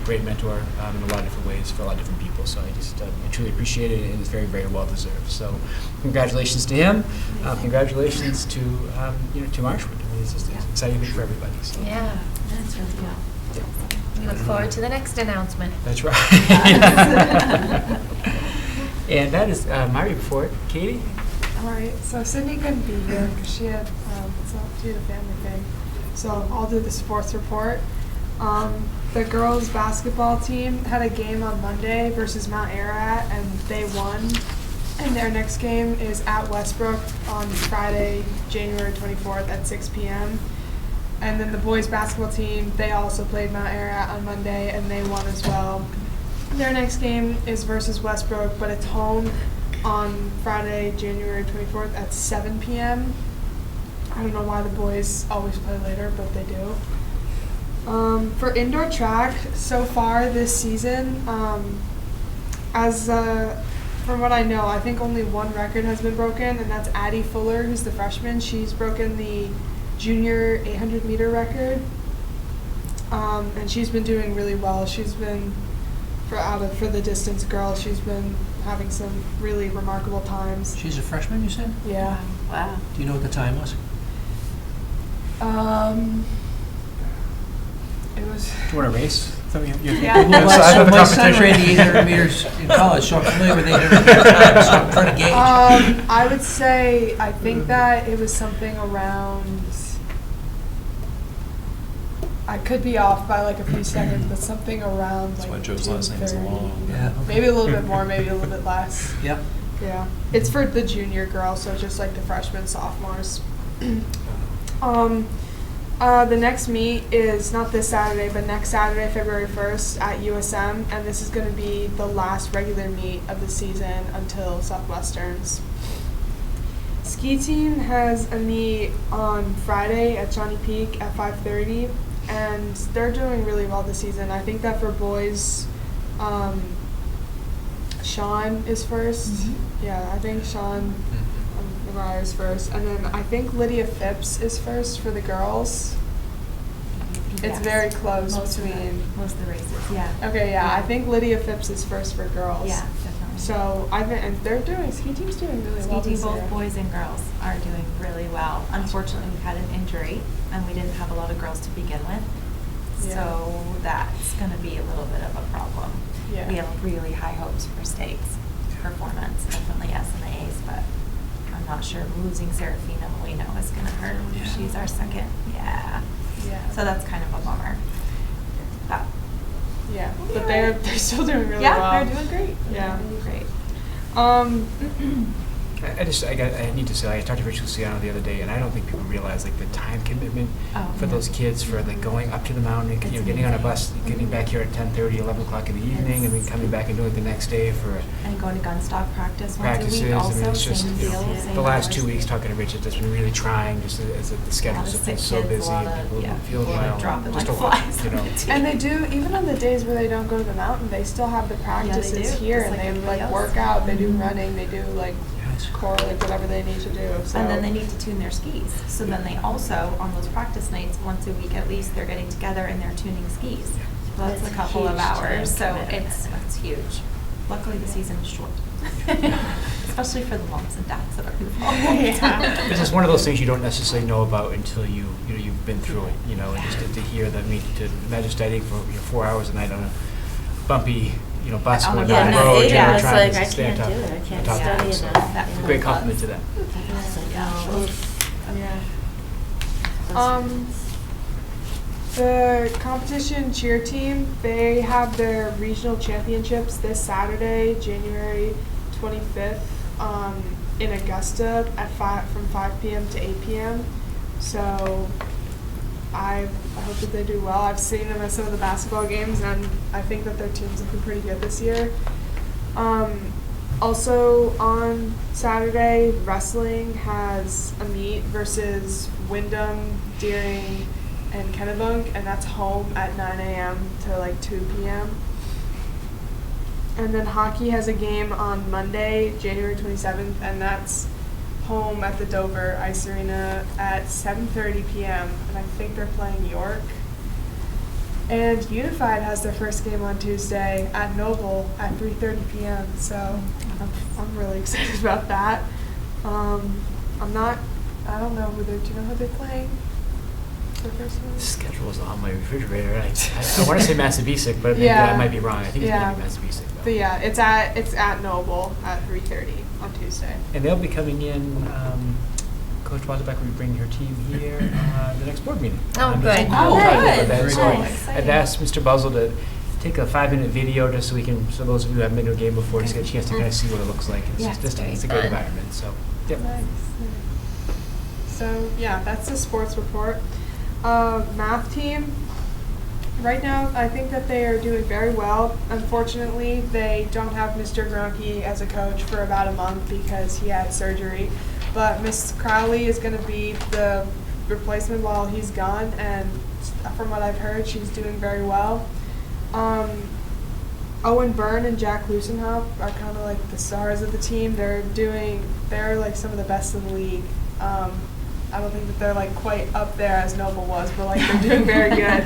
S8: great mentor in a lot of different ways for a lot of different people. So I just I truly appreciate it, and it's very, very well deserved. So congratulations to him. Congratulations to Marshwood. I mean, it's just an exciting thing for everybody. So.
S3: Yeah.
S6: That's really cool.
S3: We look forward to the next announcement.
S8: That's right. And that is my report. Katie?
S11: All right, so Sydney couldn't be here because she had a family thing. So I'll do the sports report. The girls' basketball team had a game on Monday versus Mount Ararat, and they won. And their next game is at Westbrook on Friday, January 24th at 6 p.m. And then the boys' basketball team, they also played Mount Ararat on Monday, and they won as well. Their next game is versus Westbrook, but it's home on Friday, January 24th at 7 p.m. I don't know why the boys always play later, but they do. For indoor track, so far this season, from what I know, I think only one record has been broken, and that's Addie Fuller, who's the freshman. She's broken the junior 800-meter record, and she's been doing really well. She's been, for the distance girl, she's been having some really remarkable times.
S5: She's a freshman, you said?
S11: Yeah.
S6: Wow.
S5: Do you know what the time was?
S11: It was.
S8: Do you want to race?
S11: Yeah.
S5: Well, my son ran the 800 meters in college, so I'm familiar with 800 meters time, so I'm trying to gauge.
S11: I would say, I think that it was something around, I could be off by like a few seconds, but something around
S4: That's
S11: like
S4: why Joe's last name is
S11: 2:30.
S4: long.
S5: Yeah. Okay.
S11: Maybe a little bit more, maybe a little bit less.
S5: Yep.
S11: Yeah. It's for the junior girls, so just like the freshmen, sophomores. The next meet is not this Saturday, but next Saturday, February 1st at USM, and this is going to be the last regular meet of the season until Southwestern's. Ski team has a meet on Friday at Shawnee Peak at 5:30, and they're doing really well this season. I think that for boys, Sean is first. Yeah, I think Sean McGuire is first. And then I think Lydia Phipps is first for the girls. It's
S1: Yes.
S11: very close
S1: Most
S11: between.
S1: Most of the races, yeah.
S11: Okay, yeah, I think Lydia Phipps is first for girls.
S1: Yeah, definitely.
S11: So I think, and they're doing, ski team's doing really well
S1: Ski team,
S11: this year.
S1: both boys and girls are doing really well. Unfortunately, we've had an injury, and we didn't have a lot of girls to begin with.
S11: Yeah.
S1: So that's gonna be a little bit of a problem.
S11: Yeah.
S1: We have really high hopes for state's performance, definitely SMAs, but I'm not sure losing Serafina Molino is gonna hurt. She's our second, yeah.
S11: Yeah.
S1: So that's kind of a bummer. But
S11: Yeah, but they're still doing really
S1: yeah,
S11: well.
S1: they're doing great.
S11: Yeah.
S1: They're doing great.
S8: I need to say, I talked to Rich Luciano the other day, and I don't think people realize like the time commitment
S1: Oh,
S8: for
S1: yeah.
S8: those kids for like going up to the mountain, and, you know, getting on a bus, getting back here at 10:30, 11 o'clock in the evening, and then coming back and doing it the next day for
S1: And going to gun stock practice once
S8: practices.
S1: a week also,
S8: I mean, it's just,
S1: same
S8: you know,
S1: deal, same
S8: the last
S1: hours.
S8: 2 weeks talking to Richard, that's been really trying, just as the schedules have been
S1: sick
S8: so
S1: kids, a
S8: busy,
S1: lot
S8: and
S1: of-
S8: people
S1: yeah,
S8: feel,
S1: people are dropping
S8: just
S1: like
S8: a lot,
S1: flies
S8: you
S1: on
S8: know.
S1: the team.
S11: And they do, even on the days where they don't go to the mountain, they still have the practices
S1: do,
S11: here,
S1: just
S11: and
S1: like
S11: they
S1: everybody
S11: like
S1: else.
S11: work out, they do
S1: Mhm.
S11: running, they do like core, like whatever they need to do. So.
S1: And then they need to tune their skis. So then they also, on those practice nights, once a week at least, they're getting together and they're tuning skis. So that's
S6: That's
S1: a couple of
S6: huge time
S1: hours. So
S6: commitment.
S1: it's huge. Luckily, the season is short. Especially for the moms and dads that are involved.
S11: Yeah.
S8: It's just one of those things you don't necessarily know about until you've been through it, you know, and just to hear that, to imagine studying for 4 hours a night on a bumpy, bus
S1: On a
S8: going
S1: bus.
S8: down the
S1: Yeah,
S8: road,
S1: no,
S8: trying
S6: it's
S8: to
S6: like, I
S8: stay on
S6: can't
S8: top-
S6: do it. I can't
S8: on top of
S6: study
S8: it, so
S6: enough.
S1: That
S6: you know.
S8: Great compliment to them.
S6: It's like, oh,
S11: Yeah. The competition cheer team, they have their regional championships this Saturday, January 25th, in Augusta at from 5 p.m. to 8 p.m. So I hope that they do well. I've seen them at some of the basketball games, and I think that their team's looking pretty good this year. Also on Saturday, wrestling has a meet versus Wyndham, Deering, and Kennebunk, and that's home at 9 a.m. to like 2 p.m. And then hockey has a game on Monday, January 27th, and that's home at the Dover Ice Arena at 7:30 p.m. And I think they're playing York. And Unified has their first game on Tuesday at Noble at 3:30 p.m. So I'm really excited about that. I don't know who they're. Do you know who they're playing? The first one?
S8: The schedule is on my refrigerator. I want to say Massabesic, but maybe
S11: Yeah.
S8: I might be wrong. I think it's
S11: Yeah.
S8: going to be Massabesic.
S11: But yeah, it's at Noble at 3:30 on Tuesday.
S8: And they'll be coming in. Coach Wazelbeck will be bringing her team here the next board meeting.
S3: Oh,
S8: I'm
S3: good.
S8: just
S1: Oh,
S8: talking about
S1: good.
S8: that.
S1: Very
S8: So
S1: nice.
S8: I've asked Mr. Buzzle to take a 5-minute video just so those of you who haven't been to a game before just get a chance to kind of see what it looks like. It's
S1: Yeah,
S8: just
S1: it's very
S8: it's a great
S3: fun.
S8: environment. So yep.
S11: Nice. So yeah, that's the sports report. Math team. Right now, I think that they are doing very well. Unfortunately, they don't have Mr. Gronke as a coach for about a month because he had surgery. But Miss Crowley is going to be the replacement while he's gone, and from what I've heard, she's doing very well. Owen Byrne and Jack Lusenhop are kind of like the stars of the team. They're like some of the best in the league. I don't think that they're like quite up there as Noble was, but like they're doing very good.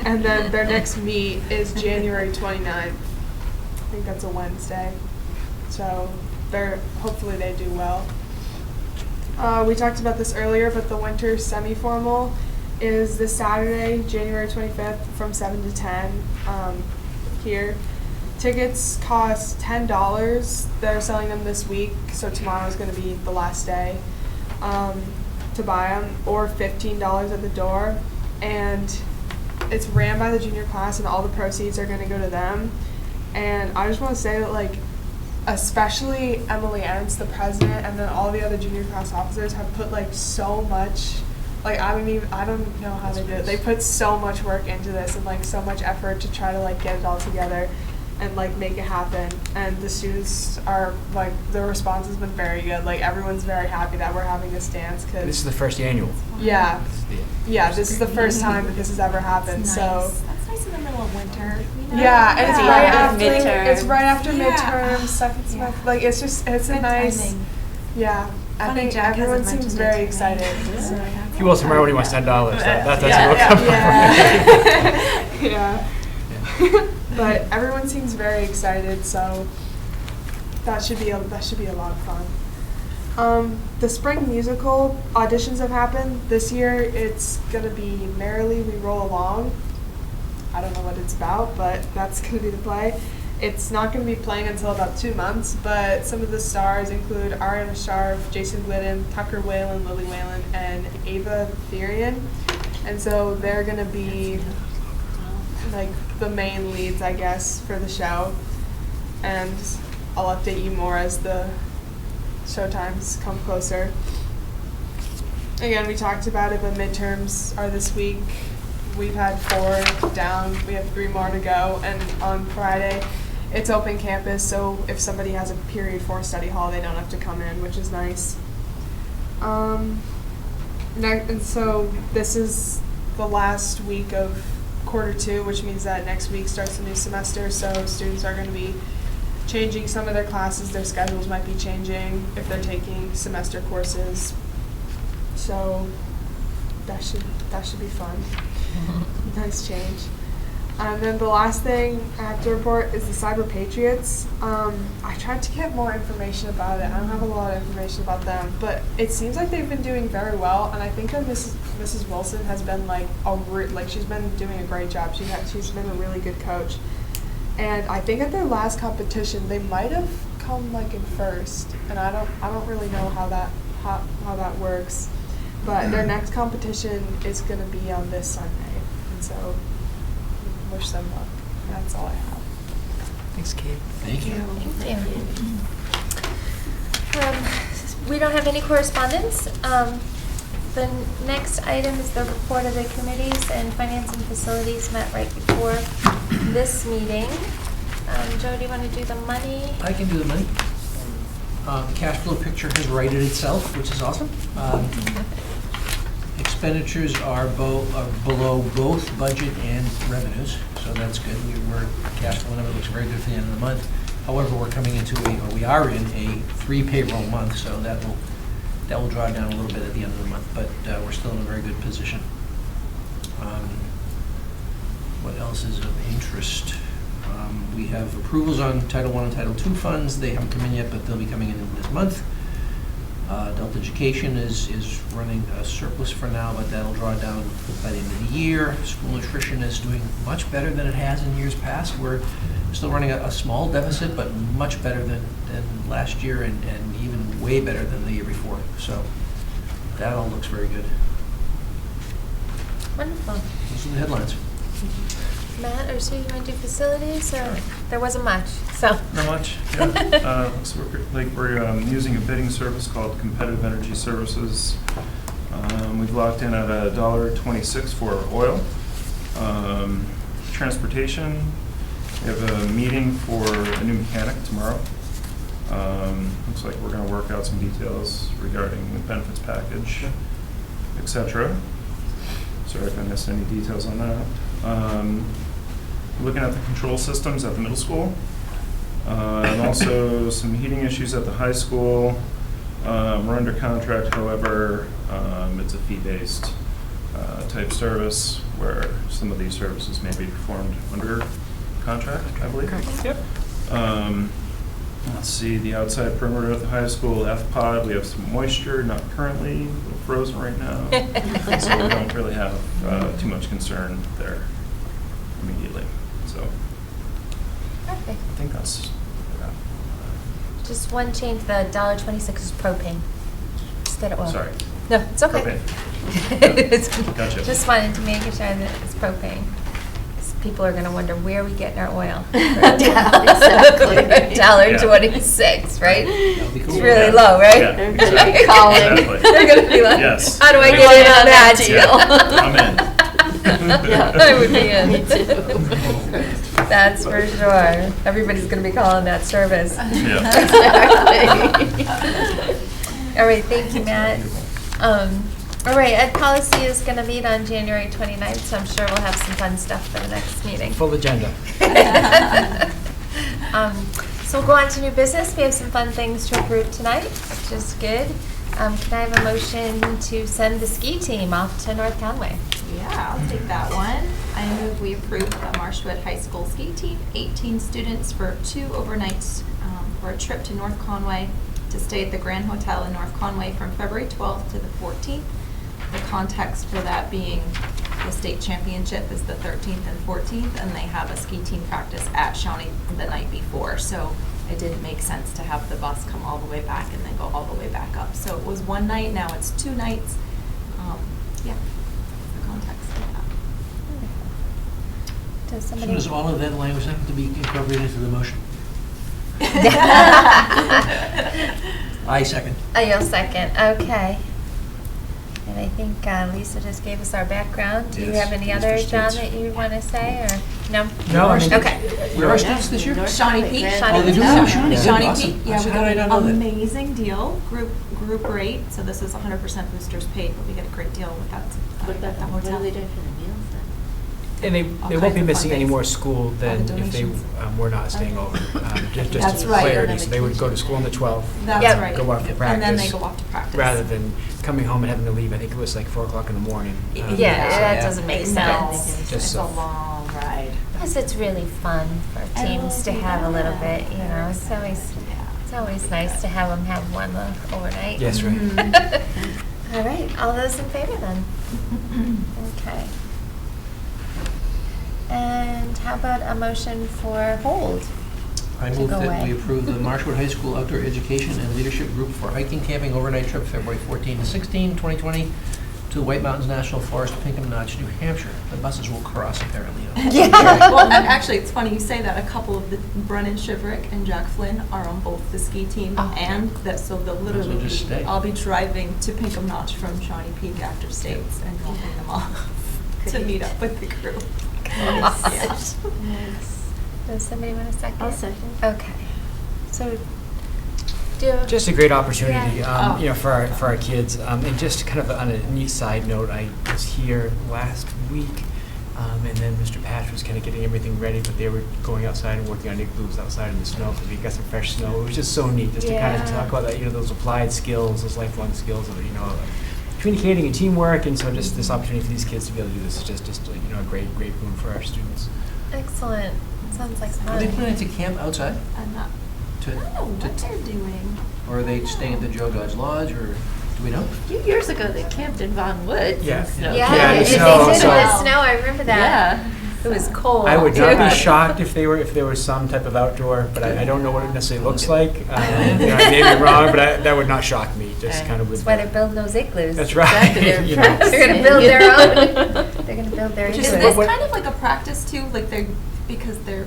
S11: And then their next meet is January 29th. I think that's a Wednesday. So hopefully they do well. We talked about this earlier, but the winter semi-formal is this Saturday, January 25th from 7 to 10 here. Tickets cost $10. They're selling them this week, so tomorrow is going to be the last day to buy them, or $15 at the door. And it's ran by the junior class, and all the proceeds are going to go to them. And I just want to say that, like, especially Emily Entz, the president, and then all the other junior class officers have put like so much, like I don't know how they do it. They put so much work into this and like so much effort to try to like get it all together and like make it happen. And the students are like, the response has been very good. Like everyone's very happy that we're having this dance
S8: This
S11: because
S8: is the first annual.
S11: yeah,
S8: This is the-
S11: this is the first time that this has ever happened.
S1: That's
S11: So
S1: nice. That's nice in the middle of winter. You know?
S11: Yeah, and it's
S6: Yeah.
S11: right
S6: Yeah.
S11: after
S6: Midterm.
S11: It's right after
S1: Yeah.
S11: midterm, second
S1: Yeah.
S11: semester. Like it's a
S1: Good
S11: nice.
S1: timing.
S11: Yeah, I
S1: Funny
S11: think
S1: Jack
S11: everyone
S1: hasn't
S11: seems
S1: mentioned
S11: very
S1: it to me.
S11: excited. So.
S8: He will tomorrow when he wants $10. That's
S11: Yeah,
S8: what come
S11: yeah. But everyone seems very excited, so that should be a lot of fun. The spring musical auditions have happened. This year it's gonna be Merrily We Roll Along. I don't know what it's about, but that's gonna be the play. It's not gonna be playing until about 2 months, but some of the stars include Ariana Sharf, Jason Glidden, Tucker Whalen, Lily Whalen, and Ava Therian. And so they're gonna be like the main leads, I guess, for the show. And I'll update you more as the showtimes come closer. Again, we talked about it, but midterms are this week. We've had 4 down. We have 3 more to go. And on Friday, it's open campus, so if somebody has a period 4 study hall, they don't have to come in, which is nice. And so this is the last week of quarter 2, which means that next week starts a new semester, so students are going to be changing some of their classes. Their schedules might be changing if they're taking semester courses. So that should be fun. Nice change. And then the last thing I have to report is the Cyber Patriots. I tried to get more information about it. I don't have a lot of information about them, but it seems like they've been doing very well. And I think that Mrs. Wilson has been she's been doing a great job. She's been a really good coach. And I think at their last competition, they might have come in first. And I don't really know how that works. But their next competition is going to be on this Sunday, and so wish them luck. That's all I have.
S8: Thanks, Kate.
S5: Thank you.
S3: We don't have any correspondence. The next item is the report of the committees, and Finance and Facilities met right before this meeting. Joe, do you want to do the money?
S5: I can do the money. The cash flow picture has righted itself, which is awesome. Expenditures are below both budget and revenues, so that's good. Our cash flow number looks very good for the end of the month. However, we are in a 3 payroll month, so that will draw down a little bit at the end of the month, but we're still in a very good position. What else is of interest? We have approvals on Title I and Title II funds. They haven't come in yet, but they'll be coming in this month. Adult education is running a surplus for now, but that'll draw down by the end of the year. School nutrition is doing much better than it has in years past. We're still running a small deficit, but much better than last year and even way better than the year before. So that all looks very good.
S3: Wonderful.
S5: Those are the headlines.
S3: Matt or Sue, you want to do facilities, or there wasn't much, so.
S4: Not much, yeah. So we're using a bidding service called Competitive Energy Services. We've locked in at $1.26 for oil. Transportation, we have a meeting for a new mechanic tomorrow. Looks like we're going to work out some details regarding the benefits package, etc. Sorry if I missed any details on that. Looking at the control systems at the middle school, and also some heating issues at the high school. We're under contract, however, it's a fee-based type service where some of these services may be performed under contract, I believe.
S8: Yep.
S4: Let's see, the outside perimeter at the high school, F-Pod, we have some moisture, not currently, we're frozen right now. So we don't really have too much concern there immediately. So
S3: Perfect.
S4: I think that's
S3: Just one change, the $1.26 is propane instead of oil.
S4: Sorry.
S3: No, it's okay.
S4: Propane. Gotcha.
S3: Just wanted to make sure that it's propane. 'Cause people are gonna wonder where we get our oil.
S6: Yeah, exactly.
S3: $1.26, right?
S5: That'll be cool.
S3: It's really
S4: Yeah.
S3: low, right?
S4: Yeah,
S6: They're gonna
S4: exactly.
S6: be calling.
S4: Exactly.
S3: They're gonna be like,
S4: Yes.
S3: how do I
S4: Yeah.
S3: get in on that
S6: Yeah.
S4: I'm in.
S3: I would be in.
S6: Me too.
S3: That's for sure. Everybody's gonna be calling that service.
S4: Yeah.
S6: Exactly.
S3: All right, thank you, Matt. All right, Ed Policy is going to meet on January 29th, so I'm sure we'll have some fun stuff for the next meeting.
S8: Full agenda.
S3: So we'll go on to new business. We have some fun things to approve tonight, which is good. Can I have a motion to send the ski team off to North Conway?
S1: Yeah, I'll take that one. I move we approve the Marshwood High School ski team, 18 students for 2 overnights for a trip to North Conway to stay at the Grand Hotel in North Conway from February 12th to the 14th. The context for that being the state championship is the 13th and 14th, and they have a ski team practice at Shawnee the night before. So it didn't make sense to have the bus come all the way back and then go all the way back up. So it was one night, now it's 2 nights. Yeah, the context of that.
S3: Does
S5: So
S3: somebody?
S5: does all of that language have to be incorporated into the motion? I second.
S3: Oh, you'll second, okay. And I think Lisa just gave us our background. Do you
S5: Yes,
S3: have any
S5: Mr.
S3: other, John,
S5: States.
S3: that you want to say, or no?
S8: No, I mean-
S3: Okay.
S5: Where are students this year?
S1: Shawnee Peak.
S5: Oh, they do have Shawnee.
S1: Shawnee
S5: Awesome.
S1: Peak, yeah, we
S5: How did I
S1: got
S5: not know
S1: an
S5: that?
S1: amazing deal, group rate, so this is 100% boosters paid, but we get a great deal with that.
S6: What about
S1: that
S6: what
S1: hotel.
S6: are they doing for the meals then?
S8: And they
S1: All
S8: won't
S1: kinds
S8: be
S1: of
S8: missing
S1: fun
S8: any
S1: things.
S8: more school than
S1: All the
S8: if they
S1: donations.
S8: were not staying over. Just
S1: That's
S8: for
S1: right.
S8: clarity, so they would go to school on the 12th.
S1: That's
S3: Yep.
S1: right.
S8: Go off to
S1: And then they
S8: practice.
S1: go off to practice.
S8: Rather than coming home and having to leave, I think it was like 4 o'clock in the morning.
S3: Yeah,
S8: So,
S3: that doesn't make
S1: No,
S3: sense.
S8: Just
S1: it's a
S8: so-
S1: long ride.
S3: Plus, it's really fun for teams to have a little bit, you know, it's always nice to have them have one overnight.
S8: Yes, right.
S3: All right, all those in favor then? Okay. And how about a motion for hold?
S5: I
S3: To
S5: move
S3: go
S5: that
S3: away.
S5: we approve the Marshwood High School Outdoor Education and Leadership Group for hiking, camping, overnight trip, February 14 to 16, 2020, to the White Mountains National Forest, Pinkham Notch, New Hampshire. The buses will cross apparently.
S1: Well, and actually, it's funny you say that. A couple of the Brennan Shiverick and Jack Flynn are on both the ski team,
S3: Oh.
S1: and that so they'll literally.
S5: well just stay.
S1: I'll be driving to Pinkham Notch from Shawnee Peak after States and dropping them off to meet up with the crew. Yeah.
S3: Does somebody want a second?
S6: I'll second.
S3: Okay. So, do.
S8: Just a great opportunity,
S3: Yeah.
S8: you know, for our kids. And just kind of on a neat side note, I was here last week, and then Mr. Patch was kind of getting everything ready, but they were going outside and working on igloos outside in the snow because we got some fresh snow. It was just so neat just to kind of
S3: Yeah.
S8: talk about that, you know, those applied skills, those lifelong skills of, you know, communicating and teamwork. And so just this opportunity for these kids to be able to do this is just you know, a great boon for our students.
S3: Excellent. Sounds like
S5: Are they
S3: fun.
S5: planning to camp outside?
S1: I'm not.
S5: To,
S1: I don't know what they're doing.
S5: or are they staying at the Joe Dodge Lodge, or do we know?
S6: A few years ago, they camped in Vaughan Woods.
S8: Yeah.
S6: and snow.
S3: Yeah,
S8: Yeah, the
S3: they
S8: snow,
S3: did in
S8: so-
S3: the snow, I remember that.
S6: Yeah.
S3: It was cold.
S8: I would not
S3: too.
S8: be shocked if there was some type of outdoor, but I don't know what it necessarily looks like. You know, I may be wrong, but that would not shock me. Just kind of
S3: That's
S8: with.
S3: why they're building those igloos.
S8: That's right.
S6: Exactly, they're
S8: You know.
S6: practicing.
S3: They're gonna build their own. They're gonna build their
S1: Is
S8: Just
S3: igloo.
S1: this kind of like a practice too? Like because the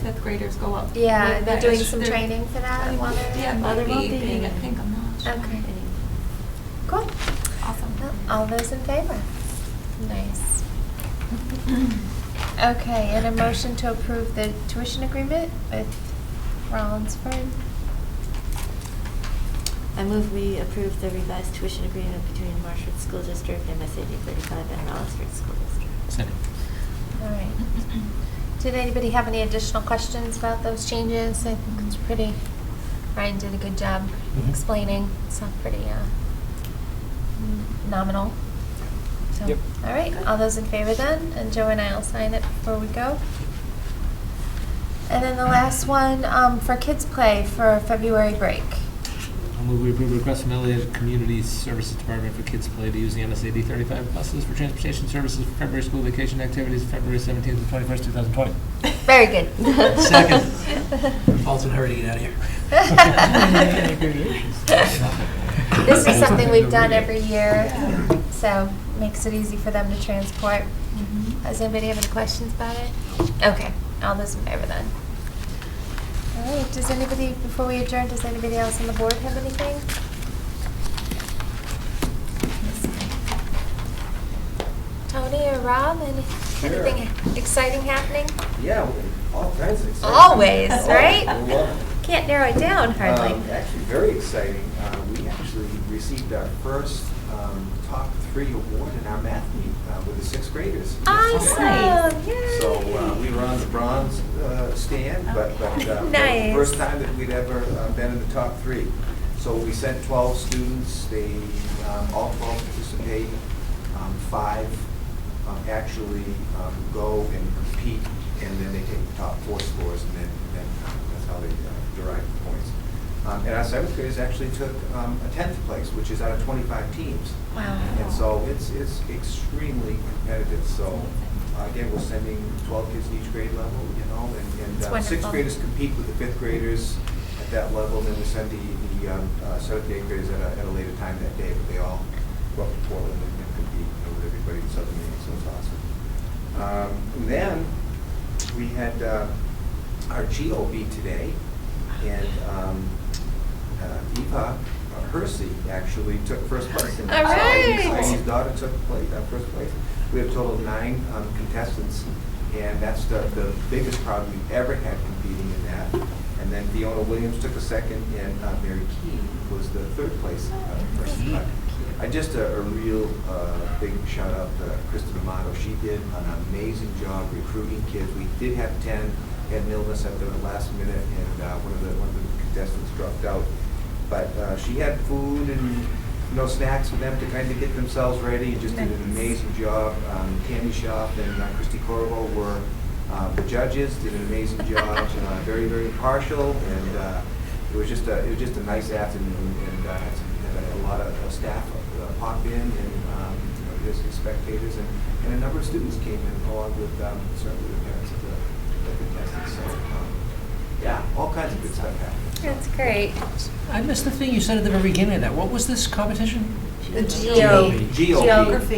S1: 5th graders go up.
S3: Yeah,
S1: with
S3: they're
S1: that.
S3: doing some training for that while they're.
S1: Yeah,
S6: While they're
S1: maybe
S6: both
S1: being at
S6: in.
S1: Pinkham Notch.
S3: Okay. Cool.
S1: Awesome.
S3: Well, all those in favor? Nice. Okay, and a motion to approve the tuition agreement with Rollinsford.
S6: I move we approve the revised tuition agreement between Marshwood School District, MSAD 35, and Rollinsford School District.
S5: Second.
S3: All right. Did anybody have any additional questions about those changes? I think it's pretty, Ryan did a good job
S5: Mhm.
S3: explaining. It's not pretty nominal. So,
S8: Yep.
S3: all right, all those in favor then, and Joe and I will sign it before we go. And then the last one, for Kids Play for February break.
S2: I'll move we approve a request from Elliott Community Services Department for Kids Play to use the MSAD 35 buses for transportation services for February school vacation activities, February 17th to 21st, 2020.
S3: Very good.
S5: Second. Falls in a hurry to get out of here.
S3: This is something we've done every year, so makes it easy for them to transport. Does anybody have any questions about it? Okay, all those in favor then. All right, does anybody, before we adjourn, does anybody else on the board have anything? Tony or Rob, anything exciting happening?
S12: Yeah, all kinds of exciting.
S3: Always, right?
S12: I love it.
S3: Can't narrow it down hardly.
S12: Actually, very exciting. We actually received our first top 3 award in our math meet with the 6th graders.
S3: Awesome, yay.
S12: So we were on the bronze stand, but
S3: Nice.
S12: the first time that we'd ever been in the top 3. So we sent 12 students. They all 12 participate. 5 actually go and compete, and then they take the top 4 scores, and then that's how they derive the points. And our 7th graders actually took a 10th place, which is out of 25 teams.
S3: Wow.
S12: And so it's extremely competitive. So again, we're sending 12 kids in each grade level, you know, and
S3: It's wonderful.
S12: 6th graders compete with the 5th graders at that level, and then we send the 7th and 8th graders at a later time that day, but they all go up to Portland and compete, you know, with everybody in Southern Maine, so it's awesome. And then we had our GOB today, and Eva Hersey actually took first place in that.
S3: All right.
S12: His daughter took first place. We have a total of 9 contestants, and that's the biggest crowd we've ever had competing in that. And then Fiona Williams took a second, and Mary Keene was the 3rd place person. But I just a real big shout out to Kristen Amato. She did an amazing job recruiting kids. We did have 10 had an illness at the last minute, and one of the contestants dropped out. But she had food and snacks for them to kind of get themselves ready, and just did an amazing job. Tammy Schaaf and Christy Corvo were the judges, did an amazing job. Very, very impartial, and it was just a nice afternoon, and had a lot of staff pop in, and just spectators, and a number of students came in along with certainly the parents of the contestants. So yeah, all kinds of good stuff happened.
S3: That's great.
S5: I missed the thing you said at the very beginning of that. What was this competition?
S3: The
S6: Geography.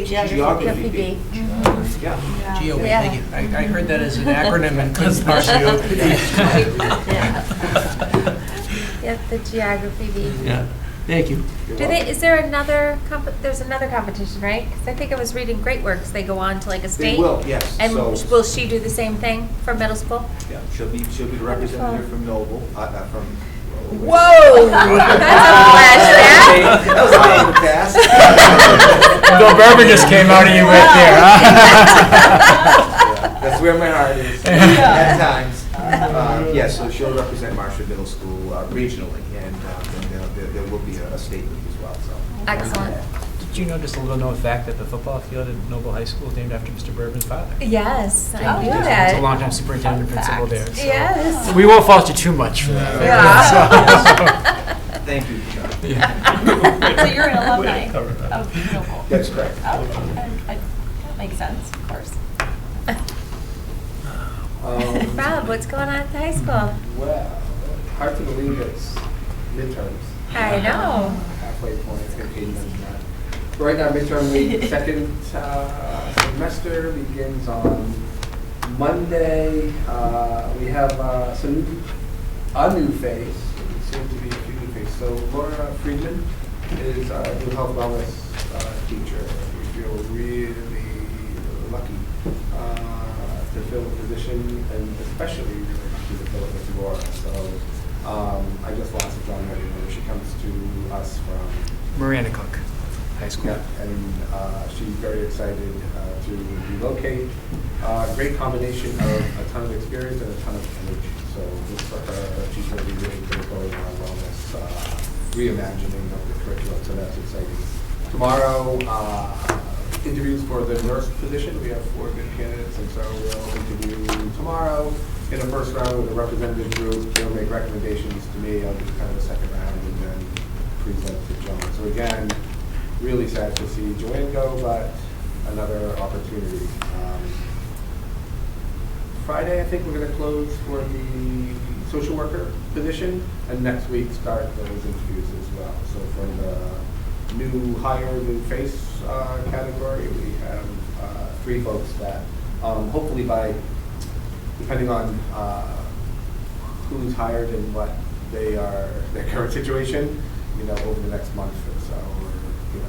S12: Geography.
S6: Bee.
S12: Yeah.
S5: GOB,
S3: Yeah.
S5: thank you. I heard that as an acronym and couldn't parse it.
S3: Yep, the geography bee.
S5: Yeah, thank you.
S3: Is there another, there's another competition, right? Because I think I was reading Great Works, they go on to like a state.
S12: They will, yes.
S3: And
S12: So-
S3: will she do the same thing for middle school?
S12: Yeah, she'll be the representative from Noble, from.
S3: Whoa! That's a flashback.
S12: That was a day in the past.
S8: Bill Berber just came out of you right there, huh?
S12: Yeah, that's where my heart is at times. Yes, so she'll represent Marshall Middle School regionally, and there will be a state league as well. So.
S3: Excellent.
S8: Did you know just a little known fact that the football field at Noble High School is named after Mr. Bourbon's father?
S3: Yes, I knew
S8: He was a
S3: that.
S8: longtime superintendent and principal there. So.
S3: Yes.
S8: We won't fault you too much for that.
S3: Yeah.
S12: Thank you, John.
S1: So you're an alumni of Noble?
S12: That's correct.
S1: That makes sense, of course.
S3: Rob, what's going on at the high school?
S13: Well, hard to believe it's midterms.
S3: I know.
S13: Halfway point, I think Katie mentioned that. Right now, midterm week, second semester begins on Monday. We have a new face, soon to be a few new faces. So Laura Friedman is a new health wellness teacher. We feel really lucky to fill the position, and especially really lucky to fill it with Laura. So I just lost a John Redding. She comes to us from
S8: Miranda Cook High School.
S13: yeah, and she's very excited to relocate. Great combination of a ton of experience and a ton of energy. So good for her. She's going to be really critical in our wellness reimagining of the curriculum, so that's exciting. Tomorrow, interviews for the nurse position. We have 4 good candidates, and so we'll interview tomorrow in the first round with a representative group. They'll make recommendations to me. I'll do kind of a second round and then present to John. So again, really sad to see Joanne go, but another opportunity. Friday, I think we're going to close for the social worker position, and next week start those interviews as well. So for the new hire, new face category, we have 3 folks that hopefully by, depending on who's hired and what their current situation, over the next month or so,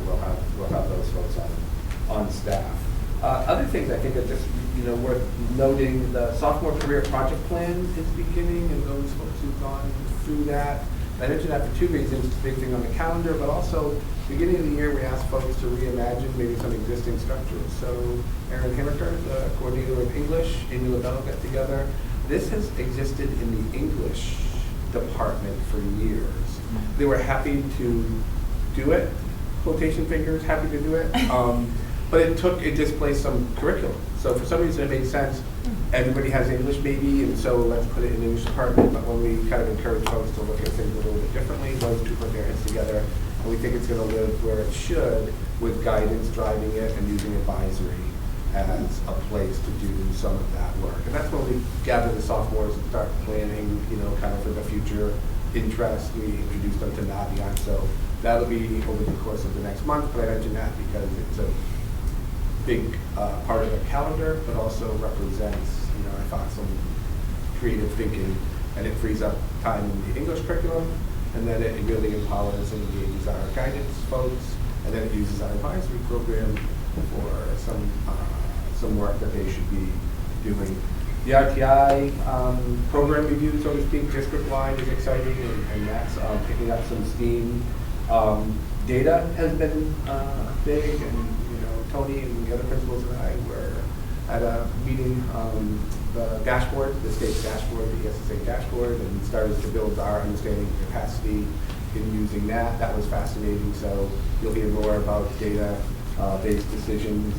S13: we'll have those folks on staff. Other things I think are just worth noting: the sophomore career project plan is beginning, and those folks who've gone through that I mentioned that for two reasons. It's a big thing on the calendar, but also beginning of the year, we asked folks to reimagine maybe some existing structures. So Erin Hammerker, the coordinator of English, Amy LaBelle got together. This has existed in the English department for years. They were happy to do it, quotation fingers, happy to do it. But it displaced some curriculum. So for some reason it made sense. Everybody has English maybe, and so let's put it in the English department. But when we kind of encourage folks to look at things a little bit differently, those two put their heads together, and we think it's going to live where it should, with guidance driving it and using advisory as a place to do some of that work. And that's when we gather the sophomores and start planning, kind of for the future interest. We introduce them to Naviance. So that'll be over the course of the next month, but I mentioned that because it's a big part of the calendar, but also represents, I thought, some creative thinking, and it frees up time in the English curriculum, and then it really empowers and engages our guidance folks, and then it uses our advisory program for some work that they should be doing. The RTI program review, so to speak, district-wide is exciting, and that's picking up some steam. Data has been big, and Tony and the other principals and I were at a meeting, the dashboard, the state's dashboard, the ESSA dashboard, and started to build our understanding of capacity in using that. That was fascinating, so you'll hear more about data-based decisions.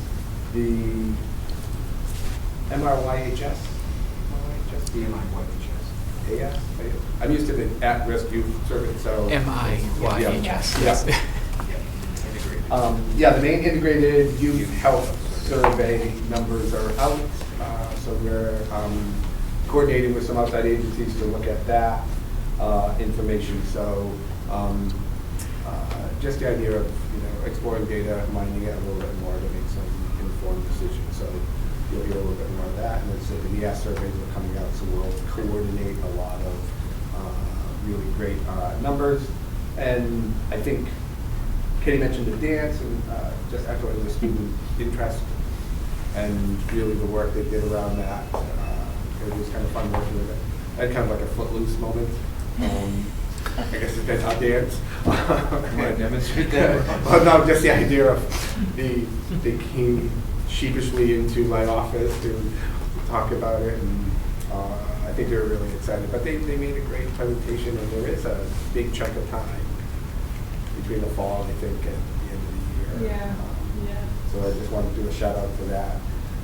S13: The MRYHS, AS? I'm used to the at-risk youth survey, so.
S8: MIYHS.
S13: Yeah, the main integrated youth health survey numbers are out, so we're coordinating with some outside agencies to look at that information. So just the idea of exploring data, mining it a little bit more to make some informed decisions. So you'll hear a little bit more of that. And so the ES surveys are coming out, so we'll coordinate a lot of really great numbers. And I think Katie mentioned the dance, and just echoing the student interest and really the work they did around that. It was kind of fun working with it. I had kind of like a footloose moment. I guess it's our dance.
S2: You want to demonstrate that?
S13: Well, no, just the idea of they came sheepishly into my office to talk about it, and I think they were really excited. But they made a great presentation, and there is a big chunk of time between the fall, I think, and the end of the year.
S11: Yeah.
S13: So I just wanted to do a shout out for that.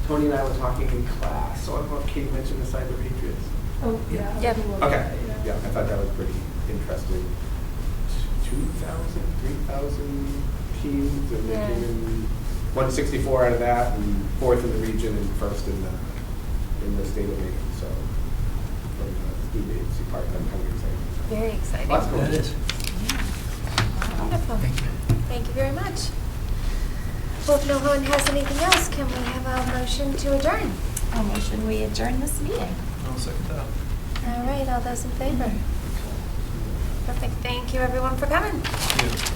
S13: Tony and I were talking in class, so I don't know if Kate mentioned the Cyber Patriots.
S11: Oh, yeah.
S3: Yep.
S13: Okay, yeah, I thought that was pretty interesting. 2,000, 3,000 teams, and they came in 164 out of that, and fourth in the region and first in the state of Maine. So from the student agency part, I'm kind of excited.
S3: Very exciting.
S13: Lots going on.
S5: That is.
S3: Wonderful. Thank you very much. Well, if no one has anything else, can we have a motion to adjourn?
S1: A motion, we adjourn this meeting.
S2: I'll second that.
S3: All right, all those in favor? Perfect. Thank you, everyone, for coming.
S2: Yeah.